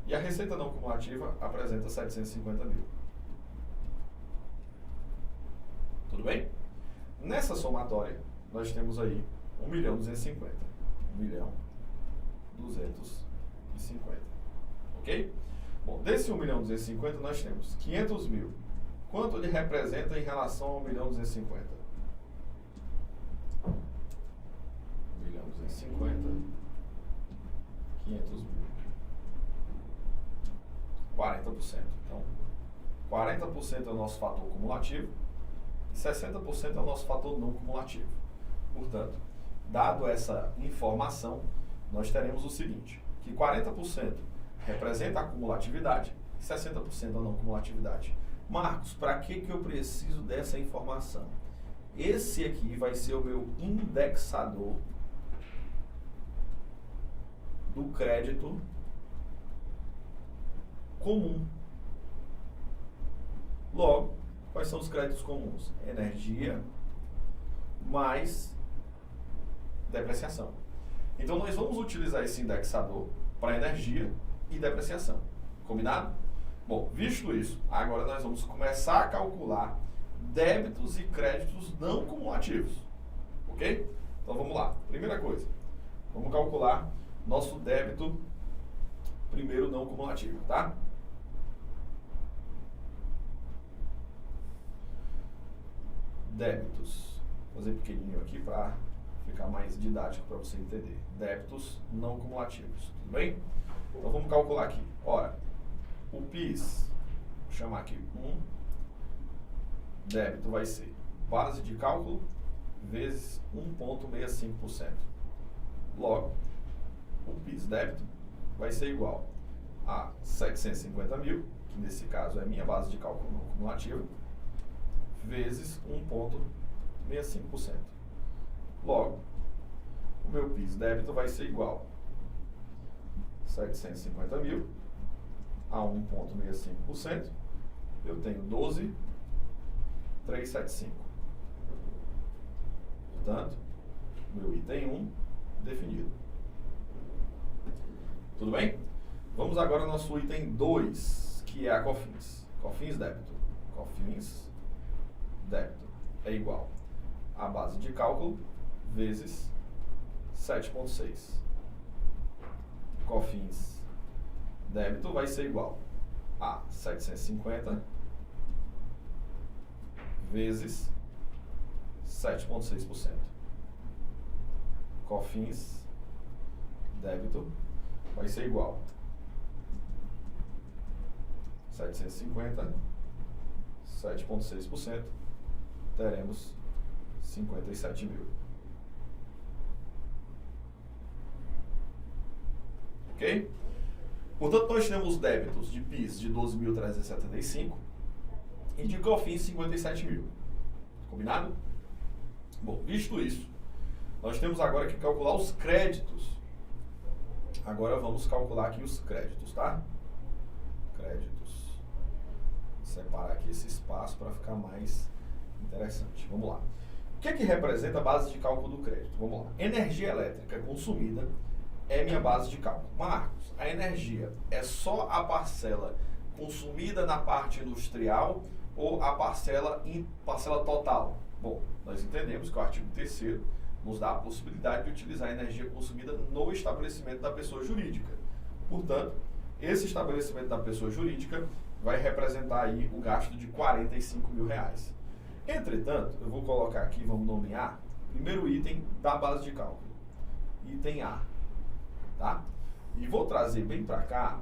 E a receita não cumulativa apresenta 750 mil. Tudo bem? Nessa somatória, nós temos aí 1.250.000. 1.250.000. Ok? Bom, desse 1.250.000 nós temos 500 mil. Quanto ele representa em relação ao 1.250.000? 1.250.000, 500 mil. 40%. Então, 40% é o nosso fator cumulativo e 60% é o nosso fator não cumulativo. Portanto, dado essa informação, nós teremos o seguinte, que 40% representa a cumulatividade e 60% a não cumulatividade. Marcos, para que eu preciso dessa informação? Esse aqui vai ser o meu indexador do crédito comum. Logo, quais são os créditos comuns? Energia mais depreciação. Então, nós vamos utilizar esse indexador para energia e depreciação. Combinado? Bom, visto isso, agora nós vamos começar a calcular débitos e créditos não cumulativos. Ok? Então, vamos lá. Primeira coisa, vamos calcular nosso débito primeiro não cumulativo, tá? Débitos. Vou fazer pequenininho aqui para ficar mais didático para você entender. Débitos não cumulativos, tudo bem? Então vamos calcular aqui. Ora, o PIS, vou chamar aqui 1, débito vai ser base de cálculo vezes 1,65%. Logo, o PIS débito vai ser igual a 750 mil, que nesse caso é minha base de cálculo não cumulativa, vezes 1,65%. Logo, o meu PIS débito vai ser igual a 750 mil a 1,65%. Eu tenho 12,375. Portanto, meu item 1 definido. Tudo bem? Vamos agora ao nosso item 2, que é a COFINS. COFINS débito. COFINS débito é igual a base de cálculo vezes 7,6. COFINS débito vai ser igual a 750 vezes 7,6%. COFINS débito vai ser igual a 750, 7,6%, teremos 57 mil. Ok? Portanto, nós temos débitos de PIS de 12.375 e de COFINS 57 mil. Combinado? Bom, visto isso, nós temos agora que calcular os créditos. Agora vamos calcular aqui os créditos, tá? Créditos. Vou separar aqui esse espaço para ficar mais interessante. Vamos lá. O que é que representa a base de cálculo do crédito? Vamos lá. Energia elétrica consumida é minha base de cálculo. Marcos, a energia é só a parcela consumida na parte industrial ou a parcela total? Bom, nós entendemos que o artigo 3º nos dá a possibilidade de utilizar a energia consumida no estabelecimento da pessoa jurídica. Portanto, esse estabelecimento da pessoa jurídica vai representar aí o gasto de R$45 mil. Entretanto, eu vou colocar aqui, vamos nomear primeiro item da base de cálculo. Item A. Tá? E vou trazer bem para cá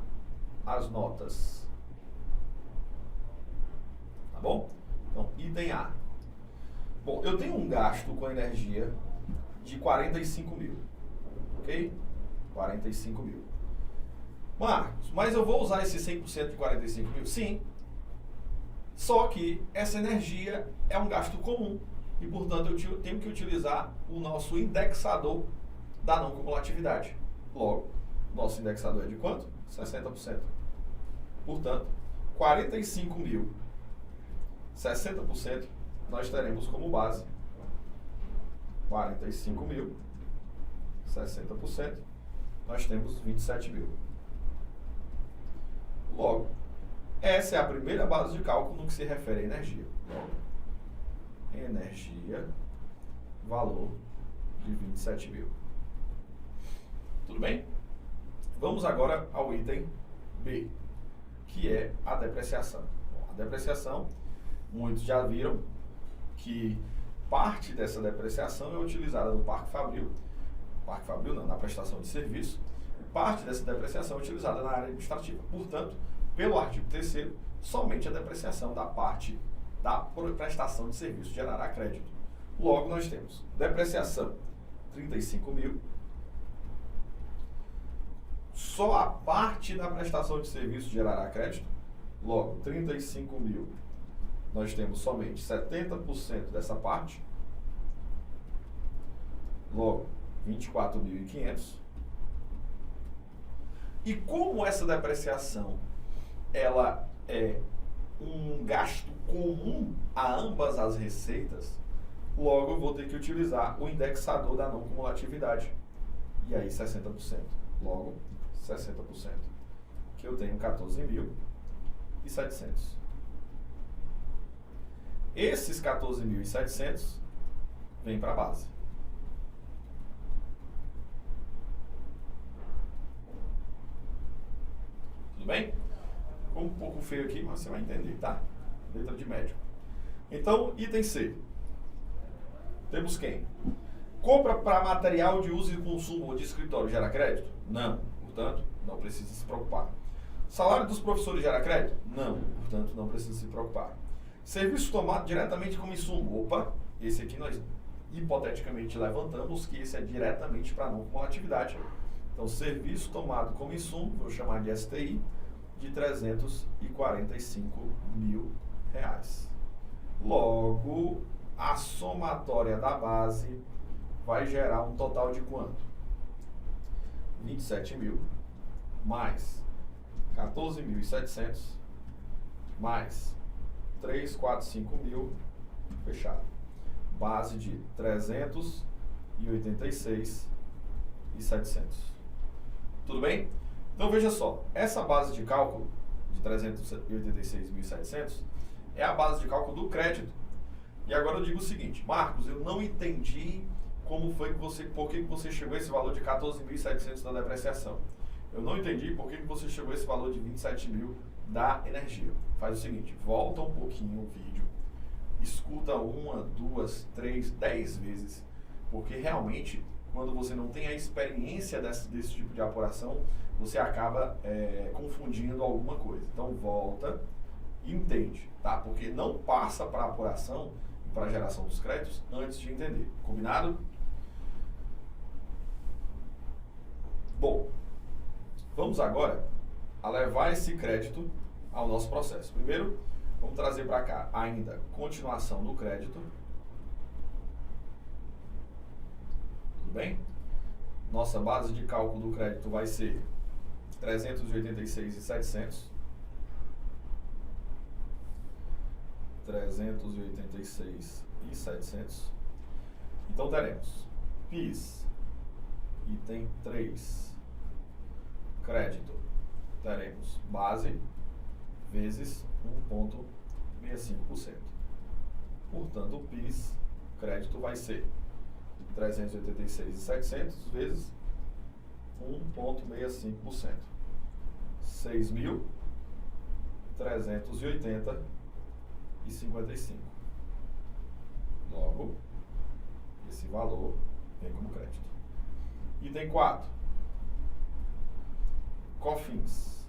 as notas. Tá bom? Então, item A. Bom, eu tenho um gasto com energia de 45 mil. Ok? 45 mil. Marcos, mas eu vou usar esse 100% de 45 mil? Sim. Só que essa energia é um gasto comum e, portanto, eu tenho que utilizar o nosso indexador da não cumulatividade. Logo, nosso indexador é de quanto? 60%. Portanto, 45 mil, 60%, nós teremos como base 45 mil, 60%, nós temos 27 mil. Logo, essa é a primeira base de cálculo no que se refere à energia. Logo, energia, valor de 27 mil. Tudo bem? Vamos agora ao item B, que é a depreciação. Bom, a depreciação, muitos já viram que parte dessa depreciação é utilizada no Parque Fabril não, na prestação de serviço, parte dessa depreciação é utilizada na área administrativa. Portanto, pelo artigo 3º, somente a depreciação da parte da prestação de serviço gerará crédito. Logo, nós temos depreciação 35 mil, só a parte da prestação de serviço gerará crédito. Logo, 35 mil, nós temos somente 70% dessa parte. Logo, 24.500. E como essa depreciação ela é um gasto comum a ambas as receitas, logo eu vou ter que utilizar o indexador da não cumulatividade. E aí 60%. Logo, 60%. Que eu tenho 14.700. Esses 14.700 vêm para a base. Tudo bem? Ficou um pouco feio aqui, mas você vai entender, tá? Letra de médico. Então, item C. Temos quem? Compra para material de uso e consumo de escritório gera crédito? Não. Portanto, não precisa se preocupar. Salário dos professores gera crédito? Não. Portanto, não precisa se preocupar. Serviço tomado diretamente como insumo? Opa, esse aqui nós hipoteticamente levantamos que esse é diretamente para não cumulatividade. Então, serviço tomado como insumo, vou chamar de STI, de R$345 mil. Logo, a somatória da base vai gerar um total de quanto? 27 mil, mais 14.700, mais 345 mil, fechado. Base de 386.700. Tudo bem? Então veja só, essa base de cálculo de 386.700 é a base de cálculo do crédito. E agora eu digo o seguinte, Marcos, eu não entendi como foi que por que você chegou a esse valor de 14.700 da depreciação. Eu não entendi por que você chegou a esse valor de 27 mil da energia. Faz o seguinte, volta um pouquinho o vídeo, escuta 1, 2, 3, 10 vezes, porque realmente, quando você não tem a experiência desse tipo de apuração, você acaba confundindo alguma coisa. Então, volta e entende, tá? Porque não passa para a apuração e para a geração dos créditos antes de entender. Combinado? Bom, vamos agora a levar esse crédito ao nosso processo. Primeiro, vamos trazer para cá ainda continuação do crédito. Tudo bem? Nossa base de cálculo do crédito vai ser 386.700. 386.700. Então teremos PIS, item 3, crédito, teremos base vezes 1,65%. Portanto, o PIS, crédito, vai ser 386.700 vezes 1,65%. 6.380,55. Logo, esse valor vem como crédito. Item 4. COFINS.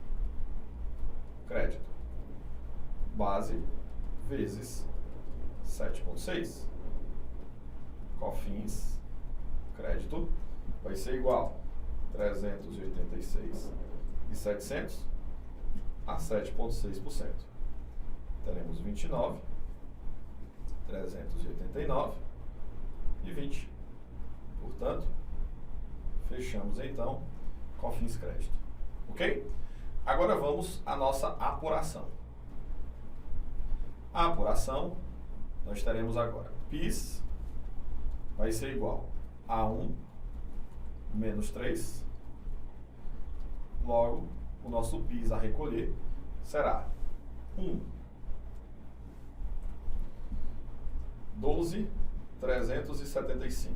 Crédito. Base vezes 7,6. COFINS, crédito, vai ser igual a 386.700 a 7,6%. Teremos 29, 389 e 20. Portanto, fechamos então COFINS crédito. Ok? Agora vamos à nossa apuração. A apuração, nós teremos agora PIS vai ser igual a 1 menos 3. Logo, o nosso PIS a recolher será 12.375.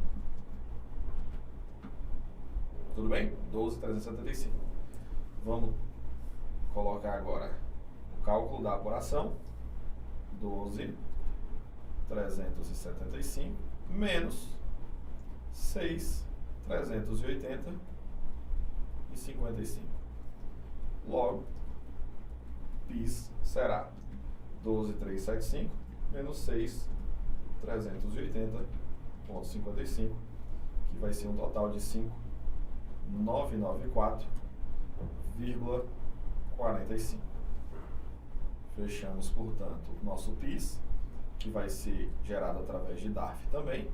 Tudo bem? 12.375. Vamos colocar agora o cálculo da apuração. 12.375 menos 6.380 e 55. Logo, PIS será 12.375 menos 6.380,55, que vai ser um total de 5.994,45. Fechamos, portanto, o nosso PIS, que vai ser gerado através de DARF também,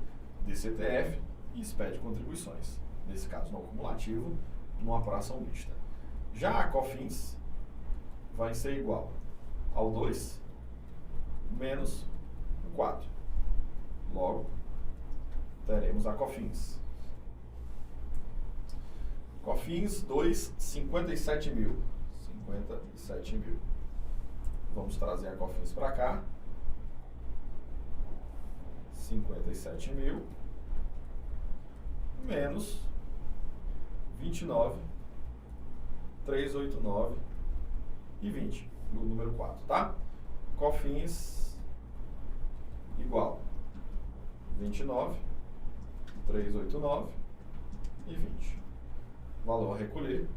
DCTF e SPED contribuições, nesse caso não cumulativo, numa apuração mista. Já a COFINS vai ser igual ao 2 menos o 4. Logo, teremos a COFINS. COFINS 2, 57 mil. 57 mil. Vamos trazer a COFINS para cá. 57 mil menos 29.389 e 20, no número 4, tá? COFINS igual 29.389 e 20. Valor a recolher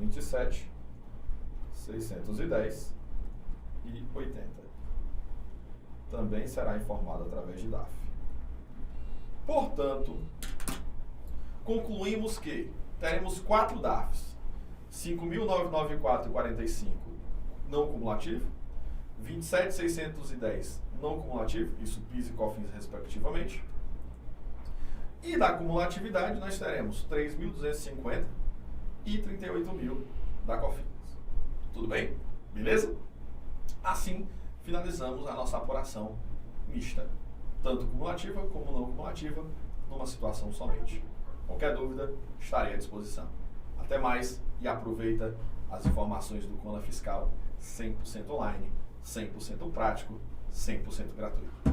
27.610 e 80. Também será informado através de DAF. Portanto, concluímos que teremos 4 DAFs. 5.994,45 não cumulativo, 27.610 não cumulativo, isso PIS e COFINS respectivamente. E da cumulatividade nós teremos 3.250 e 38.000 da COFINS. Tudo bem? Beleza? Assim, finalizamos a nossa apuração mista, tanto cumulativa como não cumulativa, numa situação somente. Qualquer dúvida, estarei à disposição. Até mais e aproveita as informações do Conla Fiscal 100% online, 100% prático, 100% gratuito.